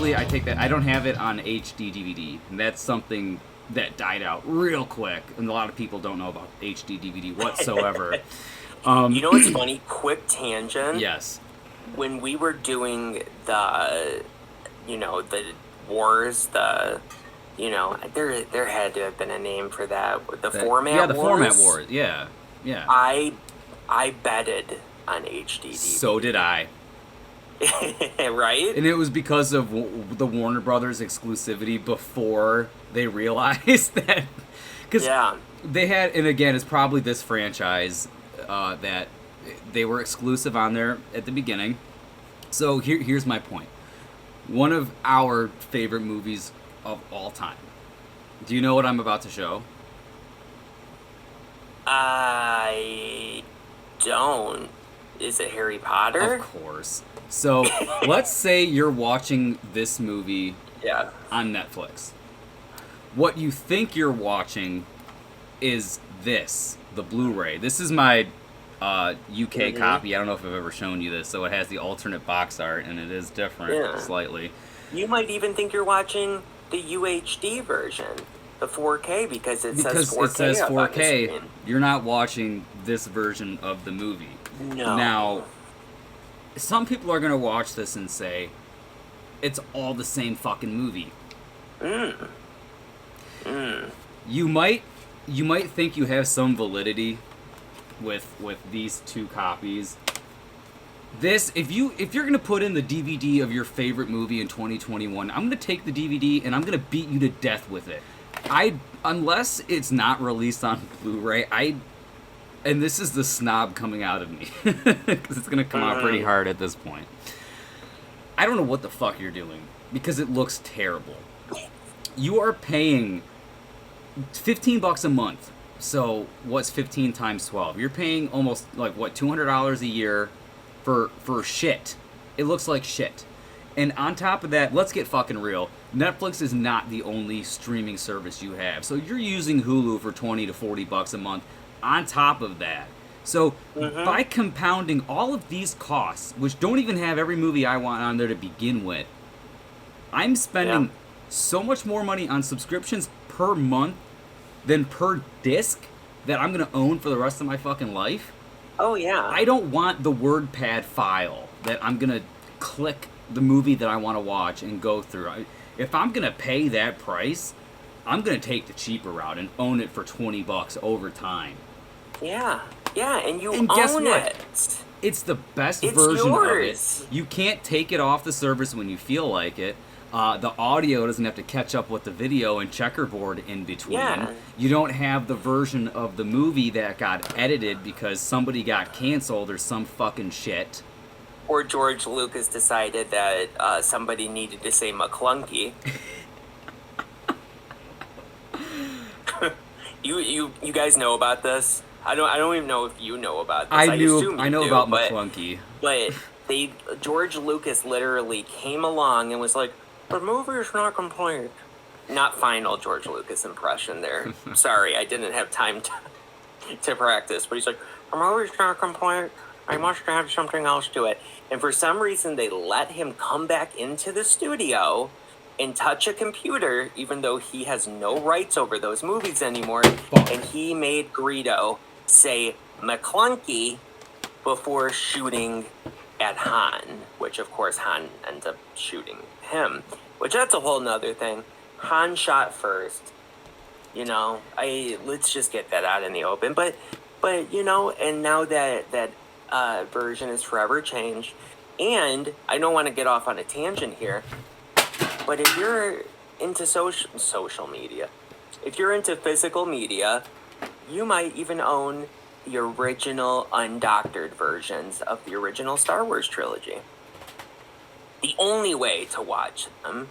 Actually, I take that. I don't have it on HD DVD. And that's something that died out real quick. And a lot of people don't know about HD DVD whatsoever. You know what's funny? Quick tangent. Yes. When we were doing the wars, there had to have been a name for that. Format wars. Yeah, the format wars. Yeah. I betted on HD DVD. So did I. Right? And it was because of the Warner Brothers exclusivity before they realized that. Because they had, and again, it's probably this franchise that they were exclusive on there at the beginning. So here's my point. One of our favorite movies of all time. Do you know what I'm about to show? I don't. Is it Harry Potter? Of course. So let's say you're watching this movie on Netflix. What you think you're watching is this, the Blu-ray. This is my UK copy. I don't know if I've ever shown you this. So it has the alternate box art, and it is different slightly. You might even think you're watching the UHD version, the 4K, because it says 4K. It says 4K. You're not watching this version of the movie. No. Now, some people are going to watch this and say, it's all the same fucking movie. You might think you have some validity with these two copies. This, if you're going to put in the DVD of your favorite movie in 2021, I'm going to take the DVD and I'm going to beat you to death with it. Unless it's not released on Blu-ray, and this is the snob coming out of me, because it's going to come out pretty hard at this point. I don't know what the fuck you're doing, because it looks terrible. You are paying $15 a month, so what's 15 times 12? You're paying almost, $200 a year for shit. It looks like shit. And on top of that, let's get fucking real. Netflix is not the only streaming service you have. So you're using Hulu for $20 to $40 a month on top of that. So by compounding all of these costs, which don't even have every movie I want on there to begin with, I'm spending so much more money on subscriptions per month than per disc that I'm going to own for the rest of my fucking life. Oh, yeah. I don't want the WordPad file that I'm going to click the movie that I want to watch and go through. If I'm going to pay that price, I'm going to take the cheaper route and own it for $20 over time. Yeah, and you guess own what? it. It's the best It's version yours. of it. You can't take it off the service when you feel like it. The audio doesn't have to catch up with the video and checkerboard in between. Yeah. You don't have the version of the movie that got edited because somebody got canceled or some fucking shit. Or George Lucas decided that somebody needed to say McClunky. You guys know about this? I don't even know if you know about this. I know about McClunky. But George Lucas literally came along and was like, the movie's not complete. Not final George Lucas impression there. Sorry, I didn't have time to practice. But he's like, the movie's not complete. I must add something else to it. And for some reason, they let him come back into the studio and touch a computer, even though he has no rights over those movies anymore. And he made Greedo say McClunky before shooting at Han, which of course Han ends up shooting him, which that's a whole nother thing. Han shot first, let's just get that out in the open. But and now that version is forever changed. And I don't want to get off on a tangent here, but if you're into social media, if you're into physical media, you might even own the original undoctored versions of the original Star Wars trilogy. The only way to watch them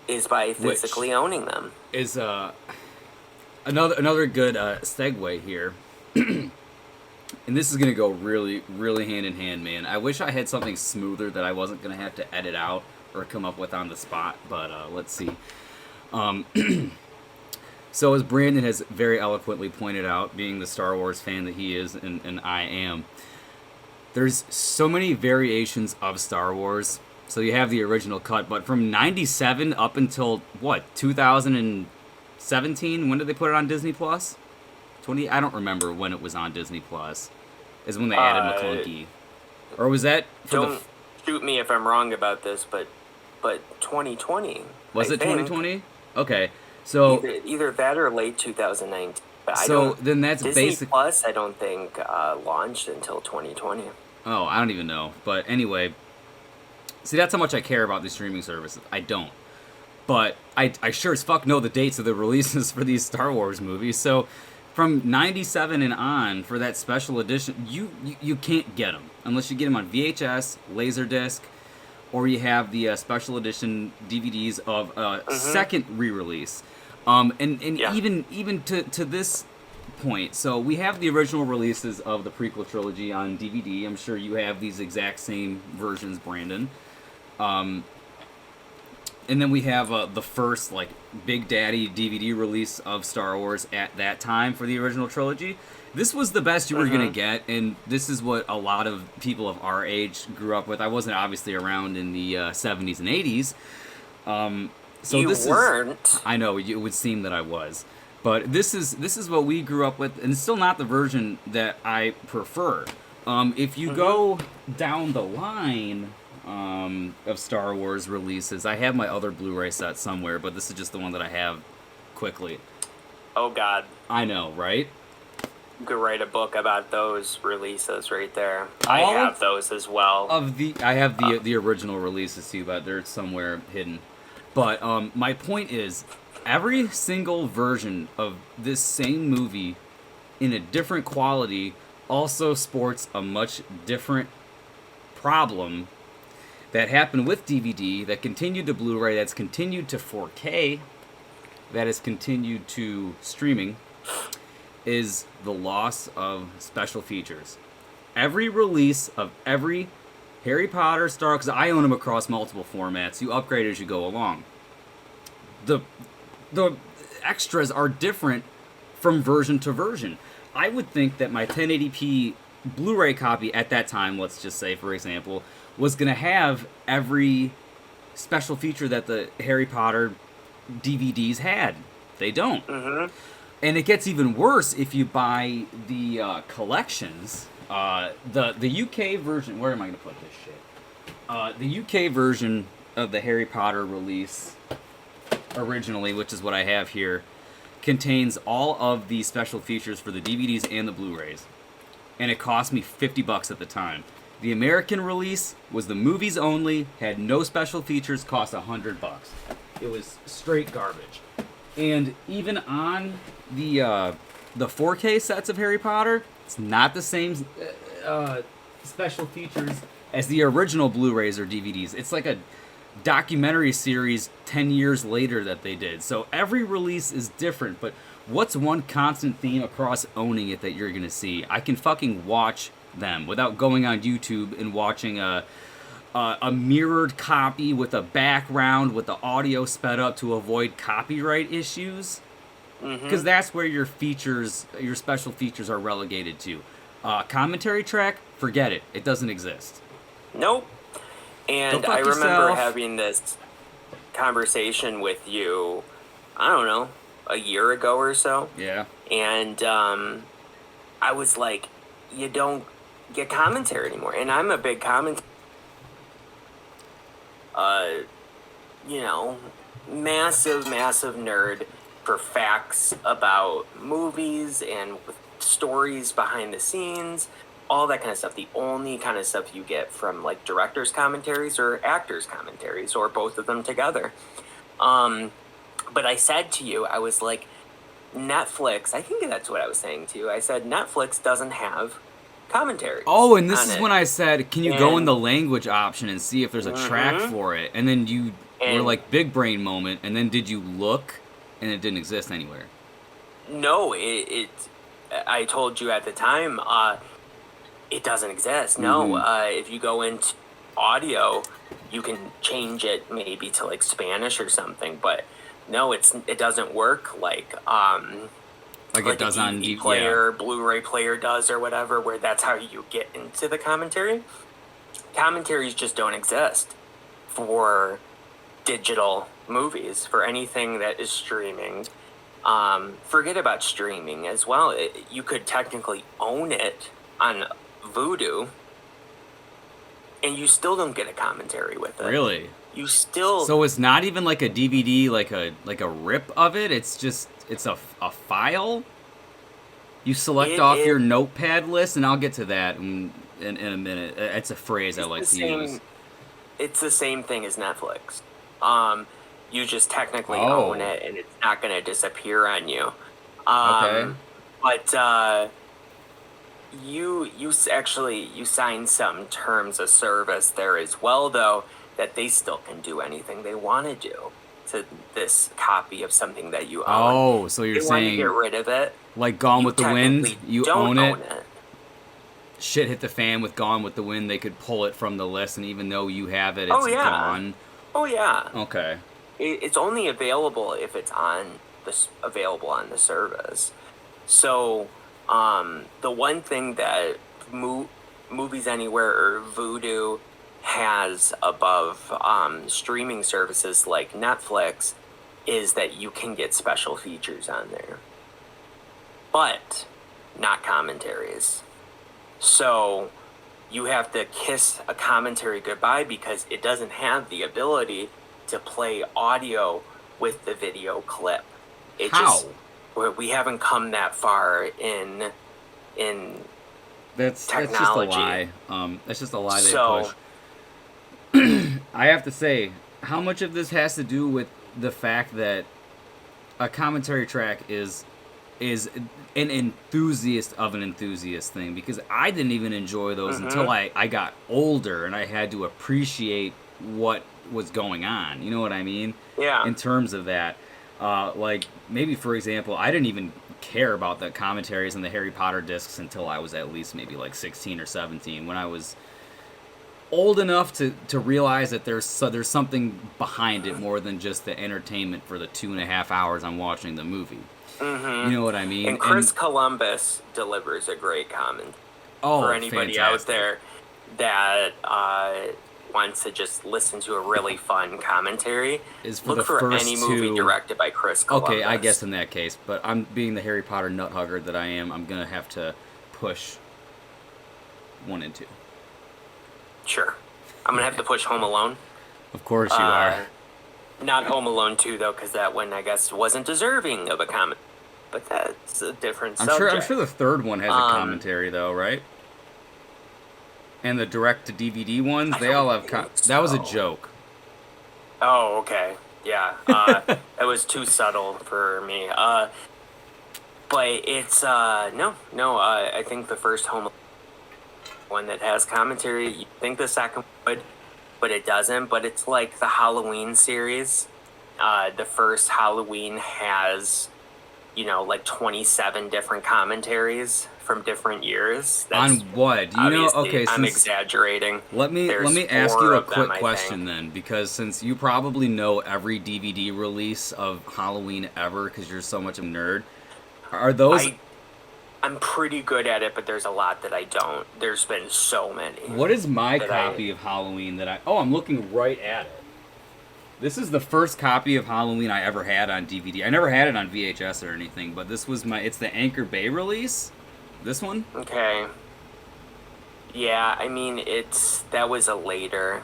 is by physically owning them. Is another good segue here. And this is going to go really, really hand in hand, man. I wish I had something smoother that I wasn't going to have to edit out or come up with on the spot, but let's see. So as Brandon has very eloquently pointed out, being the Star Wars fan that he is and I am, there's so many variations of Star Wars, So you have the original cut, but from 97 up until, what, 2017? When did they put it on Disney Plus? I don't remember when it was on Disney Plus. Is when they added McClunky. Or was that for don't shoot me if I'm wrong about this, but 2020. Was it 2020? Okay. So either that or late 2019. Then that's Disney Plus, I don't think launched until 2020. Oh, I don't even know. But anyway, see, that's how much I care about these streaming services. I don't. But I sure as fuck know the dates of the releases for these Star Wars movies. So from 97 and on, for that special edition, you can't get them. Unless you get them on VHS, Laserdisc, or you have the special edition DVDs of a second re-release. Even to this point, so we have the original releases of the prequel trilogy on DVD. I'm sure you have these exact same versions, Brandon. And then we have the first like Big Daddy DVD release of Star Wars at that time for the original trilogy. This was the best you were gonna get, and this is what a lot of people of our age grew up with. I wasn't obviously around in the 70s and 80s. So you weren't. I know, it would seem that I was. But this is what we grew up with, and it's still not the version that I prefer. If you go down the line of Star Wars releases, I have my other Blu-ray set somewhere, but this is just the one that I have quickly. Oh, God. I know, right? You could write a book about those releases right there. I have those as well. I have the original releases too, but they're somewhere hidden. But my point is, every single version of this same movie in a different quality also sports a much different problem that happened with DVD, that continued to Blu-ray, that's continued to 4K, that has continued to streaming, is the loss of special features. Every release of every Harry Potter, Star Wars, because I own them across multiple formats, you upgrade as you go along. The extras are different from version to version. I would think that my 1080p Blu-ray copy at that time, let's just say, for example, was going to have every special feature that the Harry Potter DVDs had. They don't. And it gets even worse if you buy the collections. The UK version... Where am I going to put this shit? The UK version of the Harry Potter release originally, which is what I have here, contains all of the special features for the DVDs and the Blu-rays. And it cost me $50 at the time. The American release was the movies only, had no special features, cost $100. It was straight garbage. And even on the 4K sets of Harry Potter, it's not the same special features as the original Blu-rays or DVDs. It's like a documentary series 10 years later that they did. So every release is different, but what's one constant theme across owning it that you're going to see? I can fucking watch them without going on YouTube and watching a mirrored copy with a background with the audio sped up to avoid copyright issues. Because that's where your features, your special features are relegated to. Commentary track, forget it. It doesn't exist. Nope. And I remember having this conversation with you, I don't know, a year ago or so. Yeah. And I was like, you don't get commentary anymore. And I'm a big massive nerd for facts about movies and stories behind the scenes, all that kind of stuff. The only kind of stuff you get from like directors' commentaries or actors' commentaries or both of them together. But I said to you, I was like, Netflix, I think that's what I was saying to you. I said, Netflix doesn't have commentary. Oh, and this is when I said, can you go in the language option and see if there's a track for it? And then you were like, big brain moment, and then did you look, and it didn't exist anywhere? No, I told you at the time, it doesn't exist. No, if you go into audio, you can change it maybe to like Spanish or something, but no, it doesn't work like it does on DVD player, Blu-ray player does or whatever, where that's how you get into the commentary. Commentaries just don't exist for digital movies, for anything that is streaming. Forget about streaming as well. You could technically own it on Vudu, and you still don't get a commentary with it. Really? You still. So it's not even like a DVD, like a rip of it. It's just a file. You select off your notepad list, and I'll get to that in a minute. It's a phrase I like to use. It's the same thing as Netflix. You just technically own it, and it's not going to disappear on you. Okay. But you sign some terms of service there as well, though, that they still can do anything they want to do to this copy of something that you own. Oh, so you're saying to get rid of it, like Gone with the Wind, you don't own it. Shit hit the fan with Gone with the Wind. They could pull it from the list, and even though you have it, it's gone. Oh yeah. Okay. It's only available if it's available on the service. So, the one thing that Movies Anywhere or Vudu has above streaming services like Netflix is that you can get special features on there, but not commentaries. So you have to kiss a commentary goodbye because it doesn't have the ability to play audio with the video clip. We haven't come that far in That's technology. That's just a lie. That's just a lie they push. I have to say, how much of this has to do with the fact that a commentary track is an enthusiast of an enthusiast thing? Because I didn't even enjoy those until I got older and I had to appreciate what was going on. You know what I mean? Yeah. In terms of that. Like, maybe, for example, I didn't even care about the commentaries and the Harry Potter discs until I was at least maybe like 16 or 17, when I was old enough to realize that there's something behind it more than just the entertainment for the 2.5 hours I'm watching the movie. You know what I mean? And Chris Columbus delivers a great comment for anybody out there that wants to just listen to a really fun commentary. Look for any movie directed by Chris Columbus. Okay, I guess in that case, but I'm being the Harry Potter nut hugger that I am. I'm gonna have to push 1 and 2. Sure, I'm gonna have to push Home Alone. Of course you are. Not Home Alone 2 though, because that one I guess wasn't deserving of a comment. But that's a different subject. I'm sure the third one has a commentary though, right? And the direct-to-DVD ones, they all have... That was a joke. Oh, okay. Yeah. That was too subtle for me. But it's... No. I think the first Home one that has commentary, you think the second would, but it doesn't. But it's like the Halloween series. The first Halloween has, like 27 different commentaries from different years. On what? Do you know? Okay, I'm exaggerating. Let me ask you a quick question then, because since you probably know every DVD release of Halloween ever, because you're so much of a nerd, are those? I'm pretty good at it, but there's a lot that I don't. There's been so many. What is my copy of Halloween that I? Oh, I'm looking right at it. This is the first copy of Halloween I ever had on DVD. I never had it on VHS or anything, but this was it's the Anchor Bay release. This one? Okay. Yeah, I mean, that was a later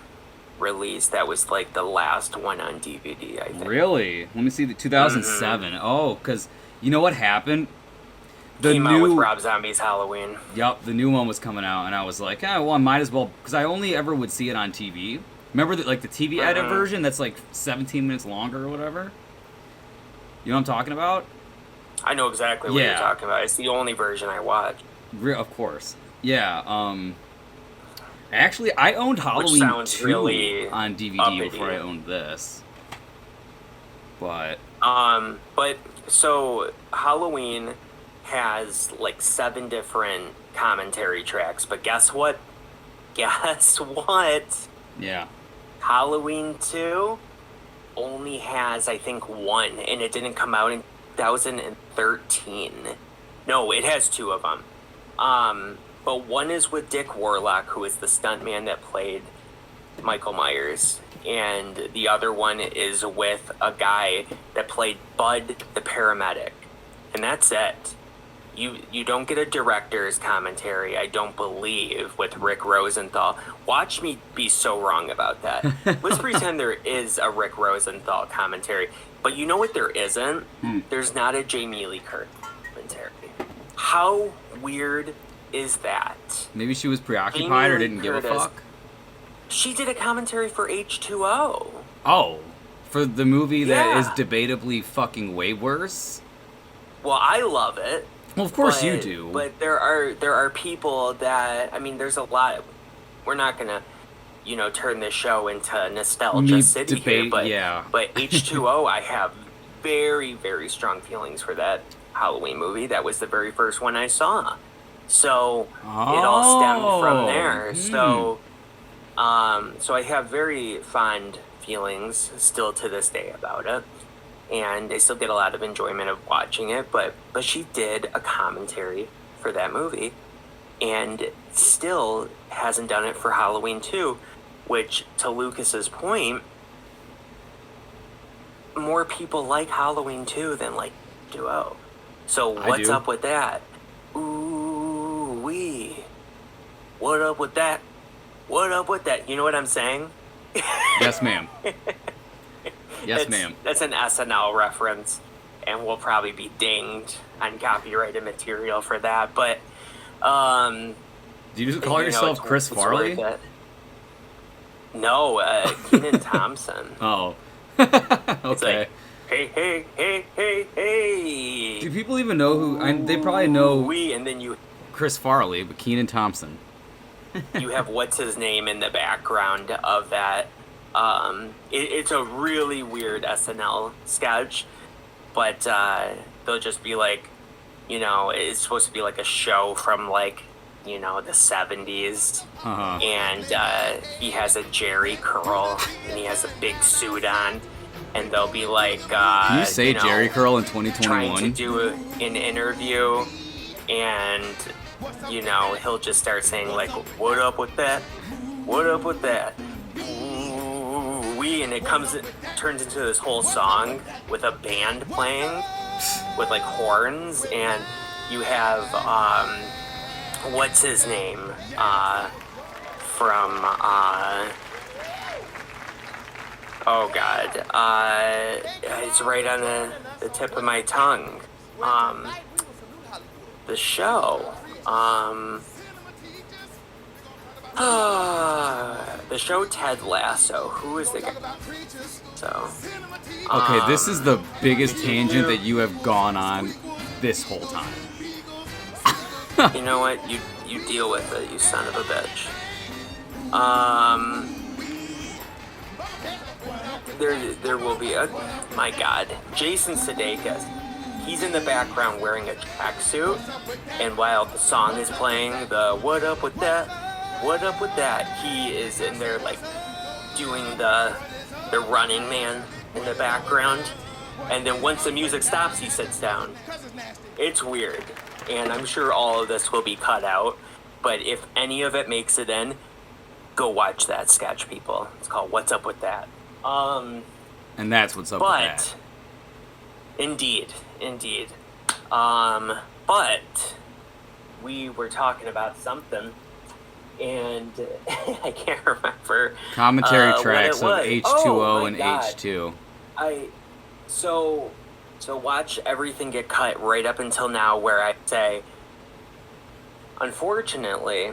release. That was like the last one on DVD, I think. Really? Let me see, the 2007. Oh, because you know what happened? Came out with Rob Zombie's Halloween. Yep, the new one was coming out, and I was like, well, I might as well, because I only ever would see it on TV. Remember the TV edit version that's like 17 minutes longer or whatever? You know what I'm talking about? I know exactly what you're talking about. It's the only version I watched. Of course. Yeah. Actually, I owned Halloween 2 really on DVD before I owned this. But so Halloween has like 7 different commentary tracks, but guess what? Yeah. Halloween 2 only has, I think, 1, and it didn't come out in 2013. No, it has 2 of them. But one is with Dick Warlock, who is the stuntman that played Michael Myers and the other one is with a guy that played Bud the paramedic, and that's it. You don't get a director's commentary, I don't believe, with Rick Rosenthal. Watch me be so wrong about that. Let's pretend there is a Rick Rosenthal commentary. But you know what there isn't? There's not a Jamie Lee Curtis commentary. How weird is that? Maybe she was preoccupied Jamie or didn't give a Curtis, fuck. She did a commentary for H2O. Oh, for the movie that Yeah. is debatably fucking way worse? Well, I love it. Well, of course you But- do. But there are people that, I mean, there's a lot. We're not gonna, turn this show into nostalgia Me city debate, here. But yeah. but H2O, I have very, very strong feelings for that Halloween movie. That was the very first one I saw. So it all stemmed from there. So I have very fond feelings still to this day about it. And I still get a lot of enjoyment of watching it, but she did a commentary for that movie, and still hasn't done it for Halloween 2, which, to Lucas's point, more people like Halloween 2 than like Duo. So I what's do. up with that? Ooh wee. What up with that? What up with that? You know what I'm saying? Yes, ma'am. Yes, It's- ma'am. That's an SNL reference, and we'll probably be dinged on copyrighted material for that. But, Do you just call yourself Chris Farley? worth it. No, Kenan Thompson. Oh. It's Okay. like, hey. Do people even know who? They probably know We, and then you Chris Farley, but Kenan Thompson. have what's his name in the background of that. It's a really weird SNL sketch, but they'll just be like, it's supposed to be like a show from like, the 70s, Uh-huh. and he has a Jerry curl, and he has a big suit on, and they'll be like, Can you say Jerry Curl in trying to 2021? do an interview, and he'll just start saying like, what up with that? What up with that? And it turns into this whole song with a band playing with like horns, and you have what's his name from oh god, it's right on the tip of my tongue. The show, the show Ted Lasso. Who is the guy? So, Okay, this is the biggest tangent that you have gone on this whole time. you know what? You deal with it, you son of a bitch. There will be a, my god, Jason Sudeikis. He's in the background wearing a tracksuit, and while the song is playing, the what up with that? What up with that? He is in there like doing the Running Man in the background, and then once the music stops, he sits down. It's weird, and I'm sure all of this will be cut out, but if any of it makes it in, go watch that sketch, people. It's called What's Up With That. And that's what's up with But that. indeed. But we were talking about something, and I can't remember. Commentary what tracks it of was. H2O Oh, my and God. H2. So watch everything get cut right up until now, where I say, unfortunately,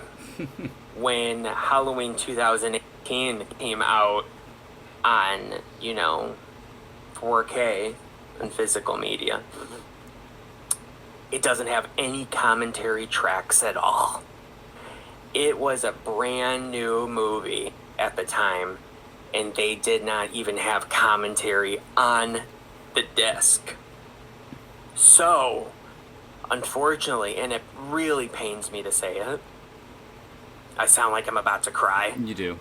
when Halloween 2018 came out on 4K and physical media, it doesn't have any commentary tracks at all. It was a brand new movie at the time, and they did not even have commentary on the disc. So, unfortunately, and it really pains me to say it, I sound like I'm about to cry. You do.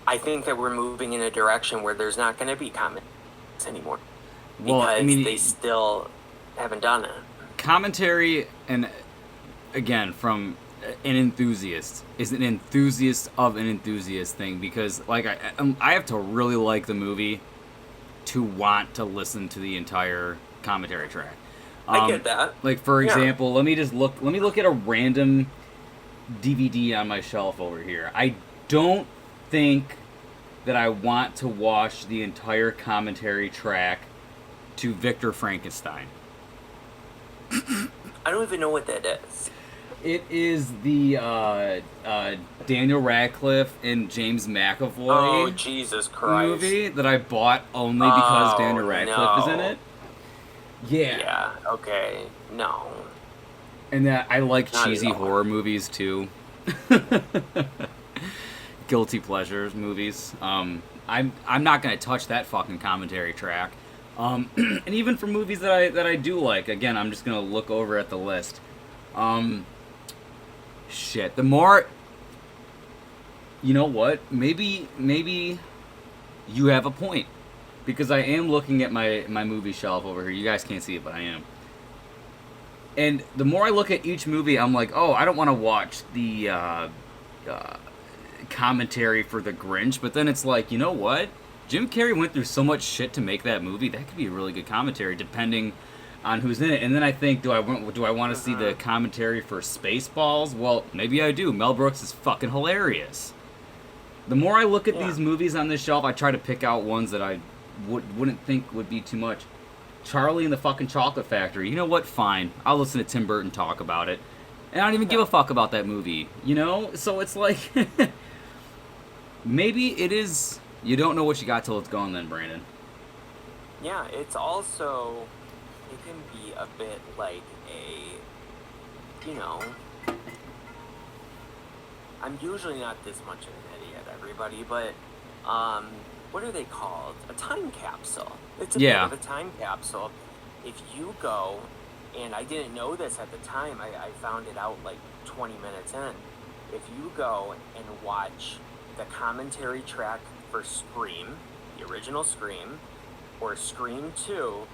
I think that we're moving in a direction where there's not going to be comments anymore. Well, Because I mean, they still haven't done it. commentary, and again, from an enthusiast is an enthusiast of an enthusiast thing, because like I have to really like the movie to want to listen to the entire commentary track. I get that. Like for Yeah. example, let me look at a random DVD on my shelf over here. I don't think that I want to watch the entire commentary track to Victor Frankenstein. I don't even know what that is. It is the Daniel Radcliffe and James McAvoy Oh, Jesus Christ. movie that I bought only because Oh, Daniel Radcliffe is in no. it. Yeah. Yeah, okay. No. And that I like Not cheesy at all. horror movies too. Guilty pleasures movies. I'm not gonna touch that fucking commentary track. And even for movies that I do like, again, I'm just gonna look over at the list. Shit. The more, you know what? Maybe you have a point, because I am looking at my movie shelf over here. You guys can't see it, but I am. And the more I look at each movie, I'm like, oh, I don't want to watch the commentary for The Grinch. But then it's like, you know what? Jim Carrey went through so much shit to make that movie. That could be a really good commentary, depending on who's in it. And then I think, do I want to see the commentary for Spaceballs? Well, maybe I do. Mel Brooks is fucking hilarious. The more I look at these movies on this shelf, I try to pick out ones that I wouldn't think would be too much. Charlie and the fucking Chocolate Factory. You know what? Fine. I'll listen to Tim Burton talk about it. And I don't even give a fuck about that movie. You know? So it's like... maybe it is... You don't know what you got till it's gone then, Brandon. Yeah, it's also... It can be a bit like a... You know... I'm usually not this much of an idiot, everybody, but... what are they called? A time capsule. It's a bit of a time capsule. If you go, and I didn't know this at the time, I found it out like 20 minutes in. If you go and watch the commentary track for Scream, the original Scream, or Scream 2,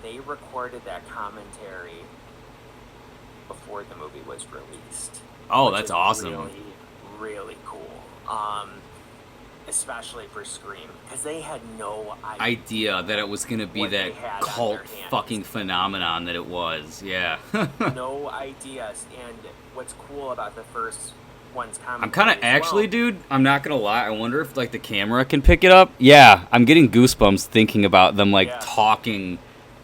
they recorded that commentary before the movie was released. Oh, that's awesome. Really, really cool. Especially for Scream, because they had no idea that it was going to be that cult fucking phenomenon that it was. Yeah. No ideas. And what's cool about the first one's commentary, I'm kind of actually, dude, I'm not going to lie, I wonder if like the camera can pick it up. Yeah, I'm getting goosebumps thinking about them like talking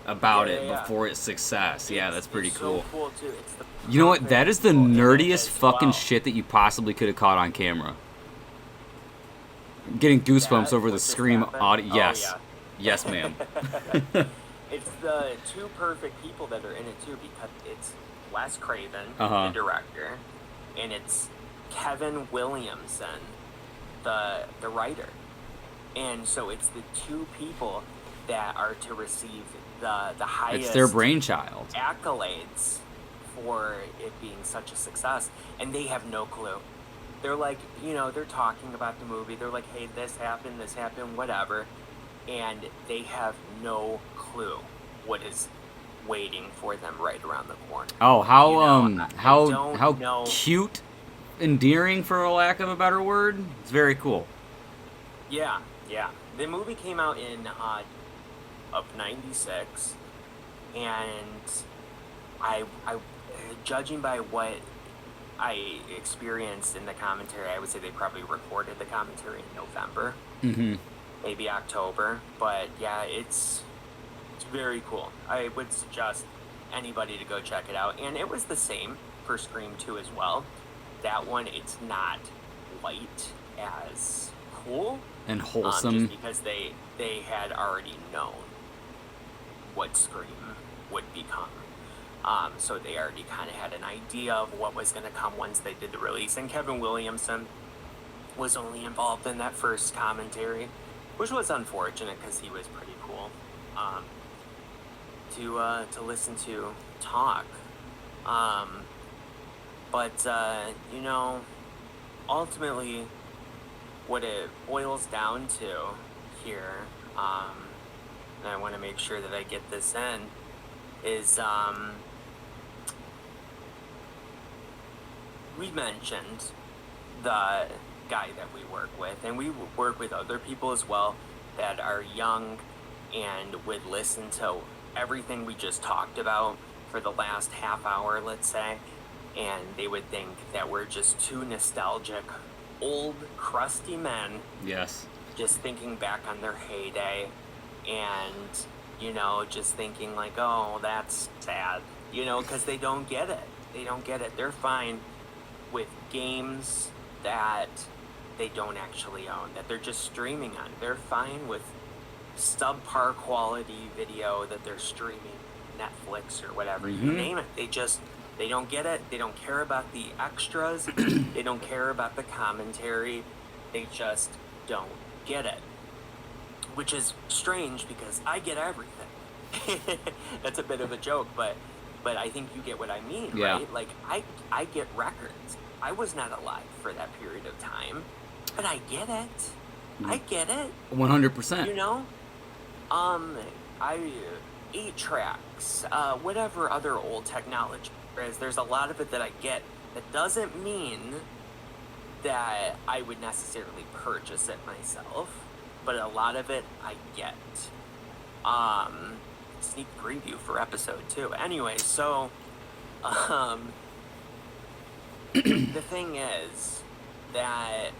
about it before its success. Yeah, that's pretty cool. So cool too. It's the you know what? That is the nerdiest fucking shit that you possibly could have caught on camera. I'm getting goosebumps over the Scream audio. Yes. Oh, Yes, ma'am. It's the two perfect people that are in it too, because it's Wes Craven, Uh-huh. the director, and it's Kevin Williamson, the writer. And so it's the two people that are to receive the highest It's their brainchild. accolades for it being such a success, and they have no clue. They're like, you know, they're talking about the movie. They're like, hey, this happened, whatever. And they have no clue what is waiting for them right around the corner. Oh, how You know, how know. cute, endearing, for a lack of a better word. It's very cool. Yeah. The movie came out in of '96, and I judging by what I experienced in the commentary, I would say they probably recorded the commentary in November, maybe October. But yeah, it's very cool. I would suggest anybody to go check it out. And it was the same for Scream 2 as well. That one, it's not quite as cool and wholesome, just because they had already known what Scream would become. So they already kind of had an idea of what was going to come once they did the release. And Kevin Williamson was only involved in that first commentary, which was unfortunate because he was pretty cool to listen to talk. But you know, ultimately, what it boils down to here, and I want to make sure that I get this in, is we mentioned the guy that we work with, and we work with other people as well that are young and would listen to everything we just talked about for the last half hour, let's say, and they would think that we're just two nostalgic, old, crusty men. Yes. Just thinking back on their heyday and, you know, just thinking like, oh, that's sad, you know, because they don't get it. They don't get it. They're fine with games that they don't actually own, that they're just streaming on. They're fine with subpar quality video that they're streaming, Netflix or whatever, you name it. They don't get it. They don't care about the extras. They don't care about the commentary. They just don't get it. Which is strange because I get everything. That's a bit of a joke, but I think you get what I mean, right? Like, I get records. I was not alive for that period of time, but I get it. I get it. 100%. You know? 8 tracks, whatever other old technology is, there's a lot of it that I get. That doesn't mean that I would necessarily purchase it myself, but a lot of it I get. Sneak preview for episode 2. Anyway, so, the thing is that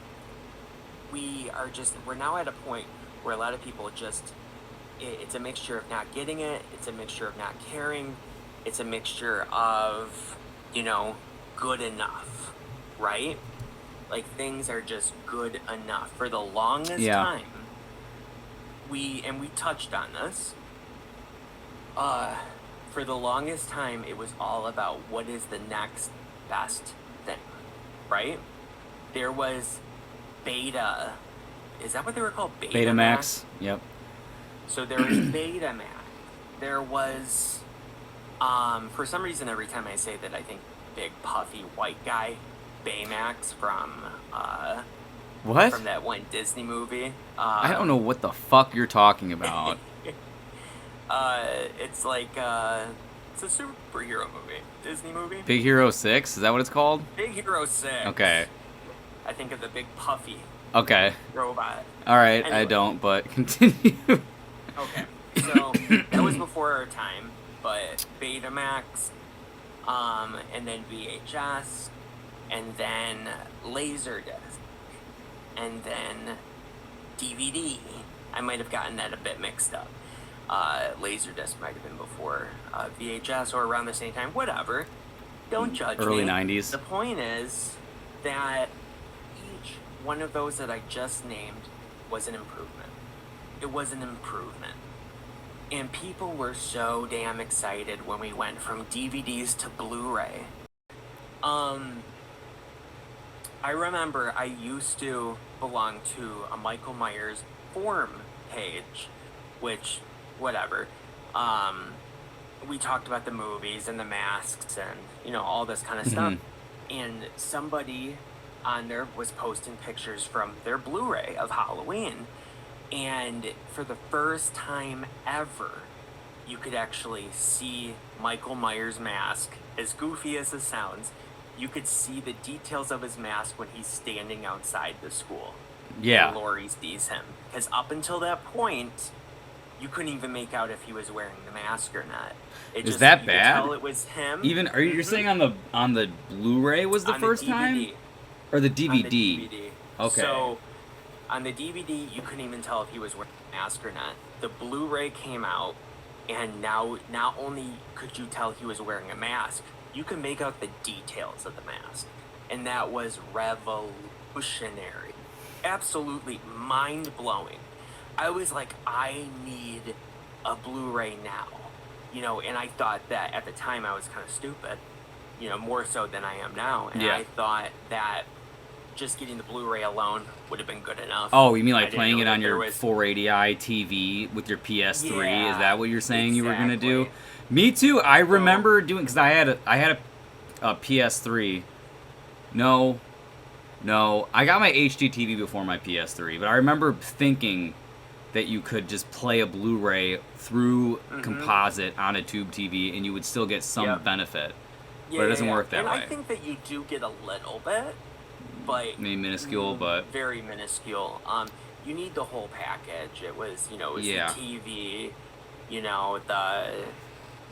we're now at a point where a lot of people it's a mixture of not getting it, it's a mixture of not caring, it's a mixture of, you know, good enough, right? Like, things are just good enough. For the longest time, we touched on this, for the longest time, it was all about what is the next best thing, right? There was Beta, is that what they were called? Betamax? Yep. So there was Betamax. There was, for some reason, every time I say that, I think big puffy white guy, Baymax from what? From that one Disney movie. I don't know what the fuck you're talking about. It's like it's a superhero movie, Disney movie. Big Hero 6? Is that what it's called? Big Hero 6. Okay. I think of the big puffy robot. All right, Anyway. I don't, but continue. Okay, so that was before our time, but Betamax, and then VHS, and then Laserdisc, and then DVD. I might have gotten that a bit mixed up. Laserdisc might have been before VHS or around the same time, whatever. Don't judge Early me. 90s. The point is that each one of those that I just named was an improvement. It was an improvement. And people were so damn excited when we went from DVDs to Blu-ray. I remember I used to belong to a Michael Myers forum page, which, whatever. We talked about the movies and the masks and, you know, all this kind of stuff. And somebody on there was posting pictures from their Blu-ray of Halloween. And for the first time ever, you could actually see Michael Myers' mask. As goofy as it sounds, you could see the details of his mask when he's standing outside the school. Yeah. And Laurie sees him. Because up until that point, you couldn't even make out if he was wearing the mask or not. Is that you bad? could tell it was him. Even are you saying on the Blu-ray was the first time, or the DVD? On the DVD. Okay. So on the DVD, you couldn't even tell if he was wearing a mask or not. The Blu-ray came out, and now not only could you tell he was wearing a mask, you could make out the details of the mask, and that was revolutionary, absolutely mind-blowing. I was like, I need a Blu-ray now, you know, and I thought that at the time I was kind of stupid, you know, more so than I am now, and I thought that just getting the Blu-ray alone would have been good enough. Oh, you mean like playing it on your 480i TV with your PS3? Yeah, is that what you're saying you were gonna do? exactly. Me too. I remember doing, because I had a PS3. No, I got my HD TV before my PS3, but I remember thinking that you could just play a Blu-ray through composite on a tube TV and you would still get some benefit. but it doesn't work that and way. I think that you do get a little bit, but Maybe minuscule, but very minuscule. You need the whole package. It was, the TV, the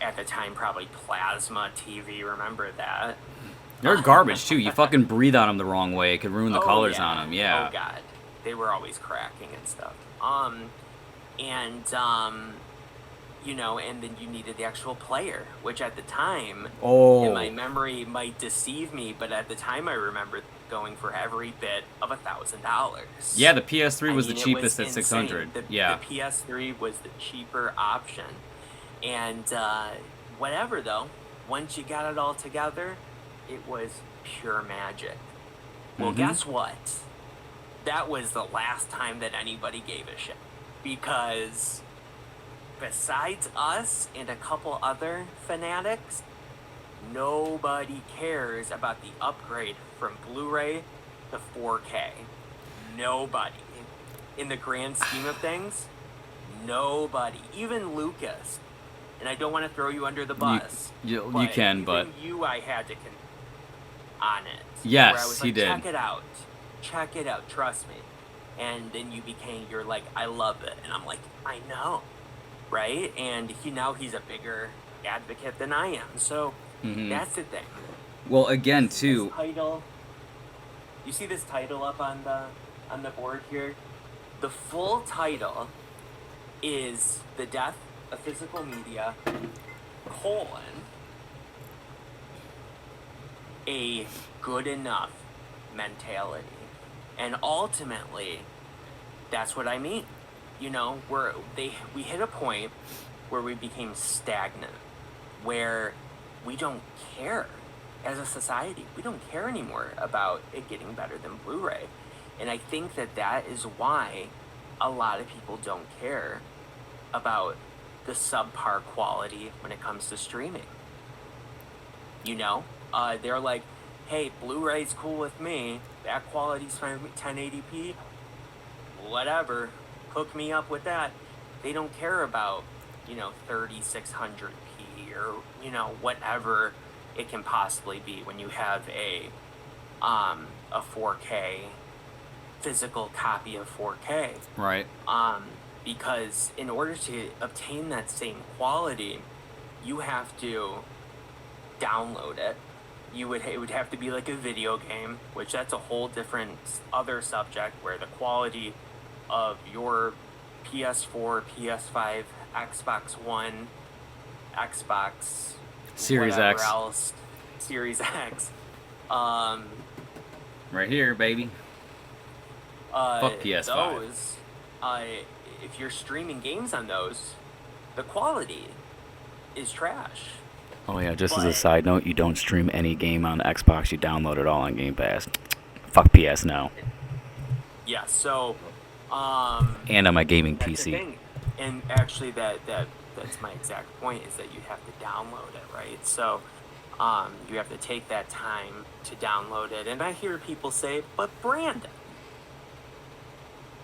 at the time probably plasma TV. Remember that? They're garbage too. You fucking breathe on them the wrong way, it could ruin the colors yeah. on them. Yeah. Oh god, they were always cracking and stuff. And then you needed the actual player, which at the time, in my memory, might deceive me, but at the time I remember going for every bit of $1,000. Yeah, the PS3 was the cheapest at $600. The PS3 was the cheaper option, and whatever though. Once you got it all together, it was pure magic. Well, guess what? That was the last time that anybody gave a shit, because besides us and a couple other fanatics, nobody cares about the upgrade from Blu-ray to 4K. Nobody. In the grand scheme of things, nobody. Even Lucas. And I don't want to throw you under the bus. You can, but... I had to on it. Yes, where I was he did. Check it out, trust me. And then you're like, I love it. And I'm like, I know. Right? And he's a bigger advocate than I am. So that's the thing. Well, again, too. You see this title up on the board here? The full title is The Death of Physical Media, a good enough mentality. And ultimately, that's what I mean. We hit a point where we became stagnant, where we don't care as a society. We don't care anymore about it getting better than Blu-ray. And I think that is why a lot of people don't care about the subpar quality when it comes to streaming. They're like, hey, Blu-ray's cool with me. That quality's fine with 1080p. Whatever. Hook me up with that. They don't care about, 3600p or, whatever it can possibly be when you have a 4K physical copy of 4K. Right. Because in order to obtain that same quality, you have to download it. It would have to be like a video game, which that's a whole different other subject, where the quality of your PS4, PS5, Xbox One, Xbox Series X, else, Series X, right here, baby. Fuck PS5. Those, if you're streaming games on those, the quality is trash. Oh yeah, just as a side note, you don't stream any game on Xbox, you download it all on Game Pass. Fuck PS now. Yeah, so and on my gaming that's PC. The thing. And actually that's my exact point, is that you have to download it, right? So you have to take that time to download it. And I hear people say, but Brandon,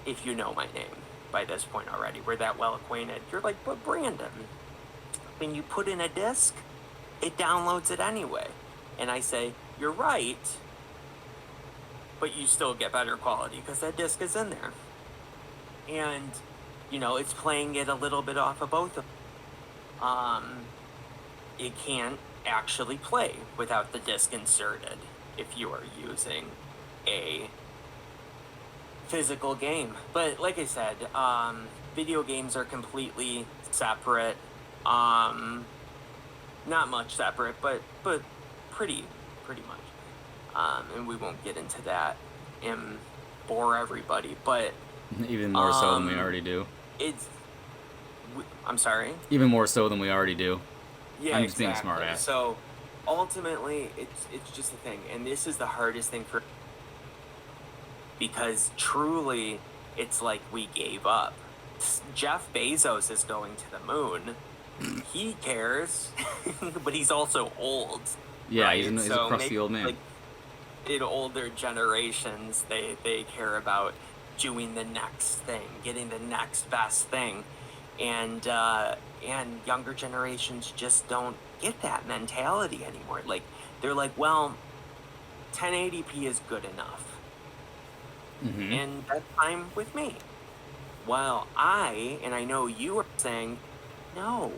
if you know my name by this point already, we're that well acquainted, you're like, but Brandon, when you put in a disc, it downloads it anyway. And I say, you're right, but you still get better quality because that disc is in there. And, it's playing it a little bit off of both of them. It can't actually play without the disc inserted if you are using a physical game. But like I said, video games are completely separate. Not much separate, but pretty much. And we won't get into that and bore everybody, but even more so than we already do. I'm sorry? Even more so than we already do. Yeah, I'm just being a smart ass. So ultimately, it's just a thing, and this is the hardest thing for, because truly, it's like we gave up. Jeff Bezos is going to the moon. He cares, but he's also old. Yeah, right? he's a crusty old man. Like, in older generations, they care about doing the next thing, getting the next best thing. and younger generations just don't get that mentality anymore. Like, they're like, well, 1080p is good enough. Mm-hmm. And that's fine with me. While and I know you are saying, no,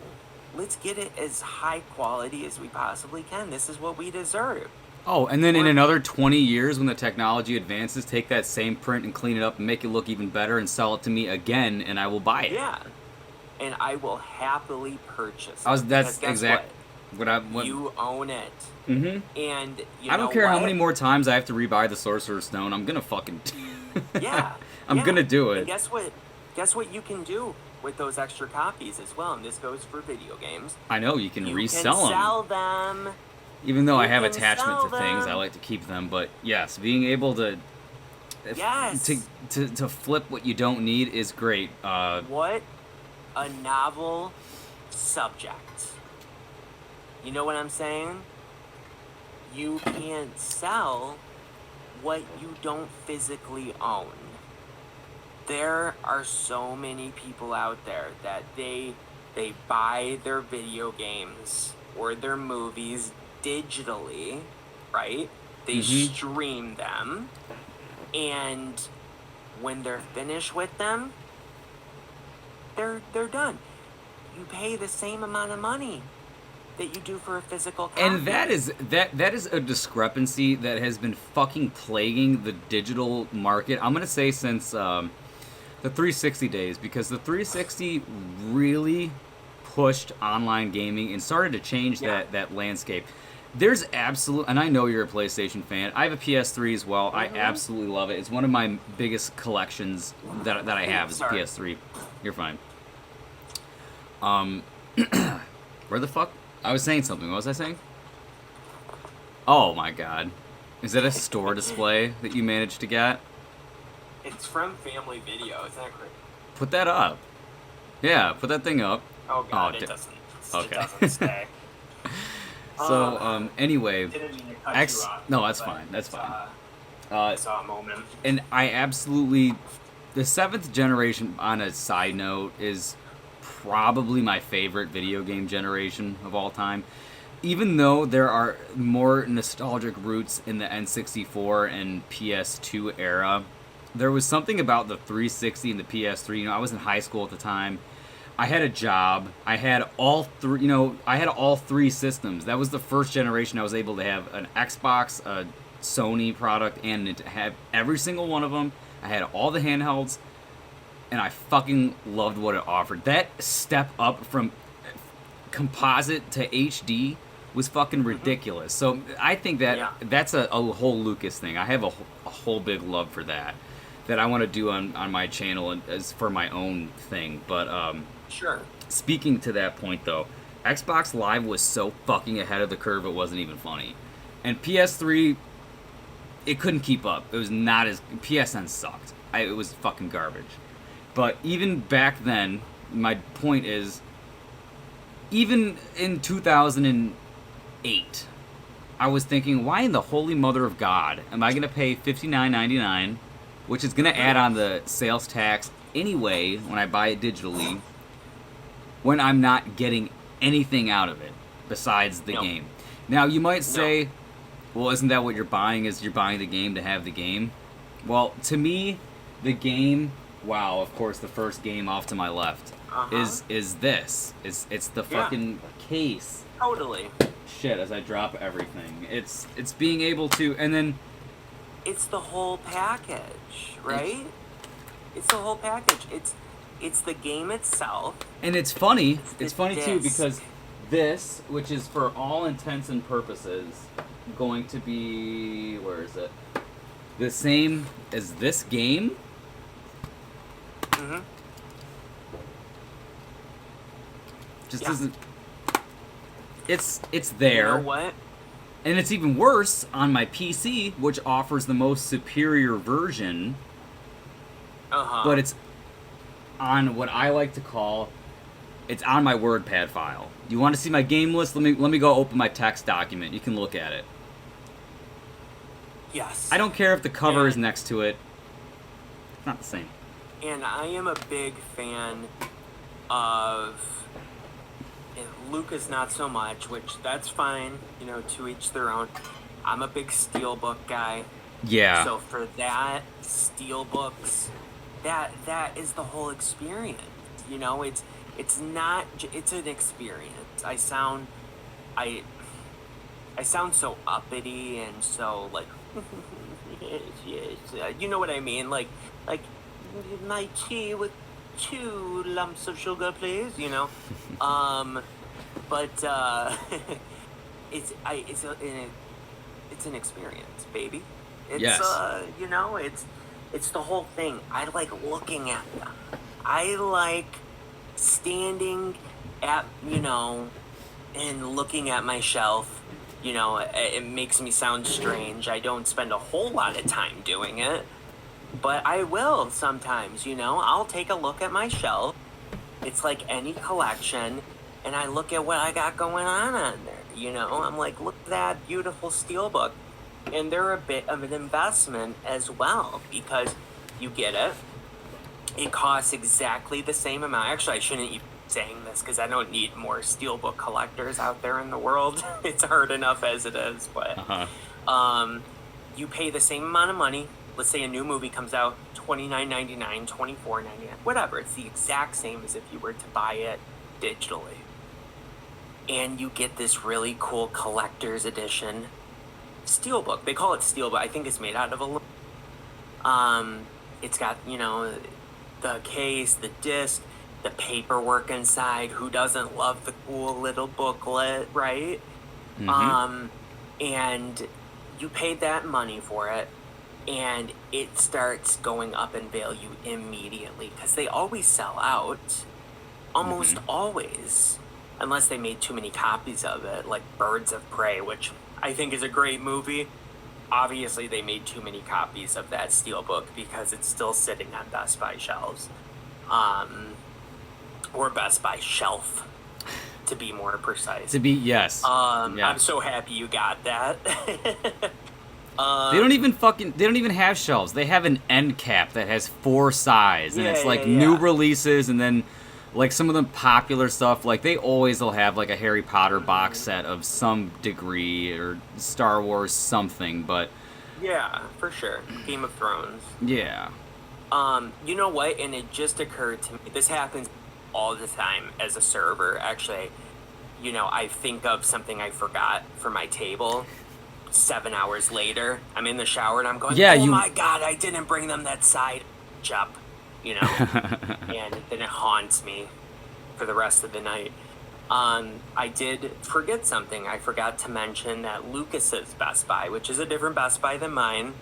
let's get it as high quality as we possibly can. This is what we deserve. Oh, and then in another 20 years, when the technology advances, take that same print and clean it up and make it look even better and sell it to me again, and I will buy it. Yeah. And I will happily purchase it. That's exactly what you own it. Mm-hmm. And I don't care how many more times I have to rebuy the Sorcerer's Stone. I'm gonna fucking. Yeah. I'm gonna do it. And guess what? Guess what you can do with those extra copies as well. And this goes for video games. I know you can resell them. Sell them. Even though I have attachment to things, I like to keep them. But yes, being able to. To flip what you don't need is great. What a novel subject. You know what I'm saying? You can't sell what you don't physically own. There are so many people out there that they buy their video games or their movies digitally, right? They stream them, and when they're finished with them, they're done. You pay the same amount of money that you do for a physical copy. And that is a discrepancy that has been fucking plaguing the digital market. I'm gonna say since the 360 days, because the 360 really pushed online gaming and started to change that landscape. There's and I know you're a PlayStation fan. I have a PS3 as well. I absolutely love it. It's one of my biggest collections that I have is a PS3. You're fine. Where the fuck? I was saying something. What was I saying? Oh my god. Is that a store display that you managed to get? It's from Family Video. Isn't that great? Put that up. Yeah, put that thing up. Oh god, it doesn't. Okay. It doesn't stay. So, anyway, Didn't mean to cut you off, no, that's fine. That's fine. I saw a moment. And I absolutely, the 7th generation, on a side note, is probably my favorite video game generation of all time. Even though there are more nostalgic roots in the N64 and PS2 era, there was something about the 360 and the PS3. You know, I was in high school at the time. I had a job. I had all three. You know, I had all three systems. That was the first generation I was able to have an Xbox, a Sony product, and to have every single one of them. I had all the handhelds, and I fucking loved what it offered. That step up from composite to HD was fucking ridiculous. So I think that that's a whole Lucas thing. I have a whole big love for that I want to do on my channel and as for my own thing. But sure. Speaking to that point though, Xbox Live was so fucking ahead of the curve it wasn't even funny. And PS3, it couldn't keep up. It was not as PSN sucked. It was fucking garbage. But even back then, my point is, even in 2008, I was thinking, why in the holy mother of God am I going to pay $59.99, which is going to add on the sales tax anyway when I buy it digitally, when I'm not getting anything out of it besides the game? Now, you might say, well, isn't that what you're buying? Is you're buying the game to have the game? Well, to me, the game... Wow, of course, the first game off to my left is this. It's the fucking case. Totally. Shit, as I drop everything. It's being able to, and then... It's the whole package, right? It's the whole package. It's the game itself. And it's funny. It's funny, disc. too, because this, which is for all intents and purposes, going to be... Where is it? The same as this game... Just doesn't. It's there. You know what? And it's even worse on my PC, which offers the most superior version. But it's on what I like to call. It's on my WordPad file. You want to see my game list? Let me go open my text document. You can look at it. Yes. I don't care if the cover is next to it. It's not the same. And I am a big fan of Lucas not so much, which that's fine, you know, to each their own. I'm a big steelbook guy. Yeah. So for that, steelbooks, that is the whole experience. You know, it's not it's an experience. I sound so uppity and so like yes, you know what I mean? Like my tea with 2 lumps of sugar, please. You know, but it's an experience, baby. It's Yes. you know, it's the whole thing. I like looking at them. I like standing at, you know, and looking at my shelf. You know, it makes me sound strange. I don't spend a whole lot of time doing it, but I will sometimes, you know. I'll take a look at my shelf. It's like any collection, and I look at what I got going on there. You know, I'm like, look at that beautiful steelbook. And they're a bit of an investment as well, because you get it. It costs exactly the same amount. Actually, I shouldn't be saying this because I don't need more steelbook collectors out there in the world. It's hard enough as it is. But you pay the same amount of money. Let's say a new movie comes out, $29.99, $24.99, whatever. It's the exact same as if you were to buy it digitally. And you get this really cool collector's edition steelbook. They call it steelbook. I think it's made out of aluminum. It's got, you know, the case, the disc, the paperwork inside. Who doesn't love the cool little booklet, right? Mm-hmm. And you paid that money for it, and it starts going up in value immediately because they always sell out. Almost always. Unless they made too many copies of it, like Birds of Prey, which I think is a great movie. Obviously, they made too many copies of that steelbook because it's still sitting on Best Buy shelves. Or Best Buy shelf, to be more precise. Yes. I'm so happy you got that. They don't even have shelves. They have an end cap that has 4 sides, and it's like new releases, and then like some of the popular stuff, like they always will have like a Harry Potter box set of some degree or Star Wars something, but yeah, for sure. Game of Thrones. Yeah. You know what? And it just occurred to me. This happens all the time as a server. Actually, you know, I think of something I forgot for my table. 7 hours later, I'm in the shower and I'm going, my God, I didn't bring them that side up, you know, and then it haunts me for the rest of the night. I did forget something. I forgot to mention that Lucas's Best Buy, which is a different Best Buy than mine,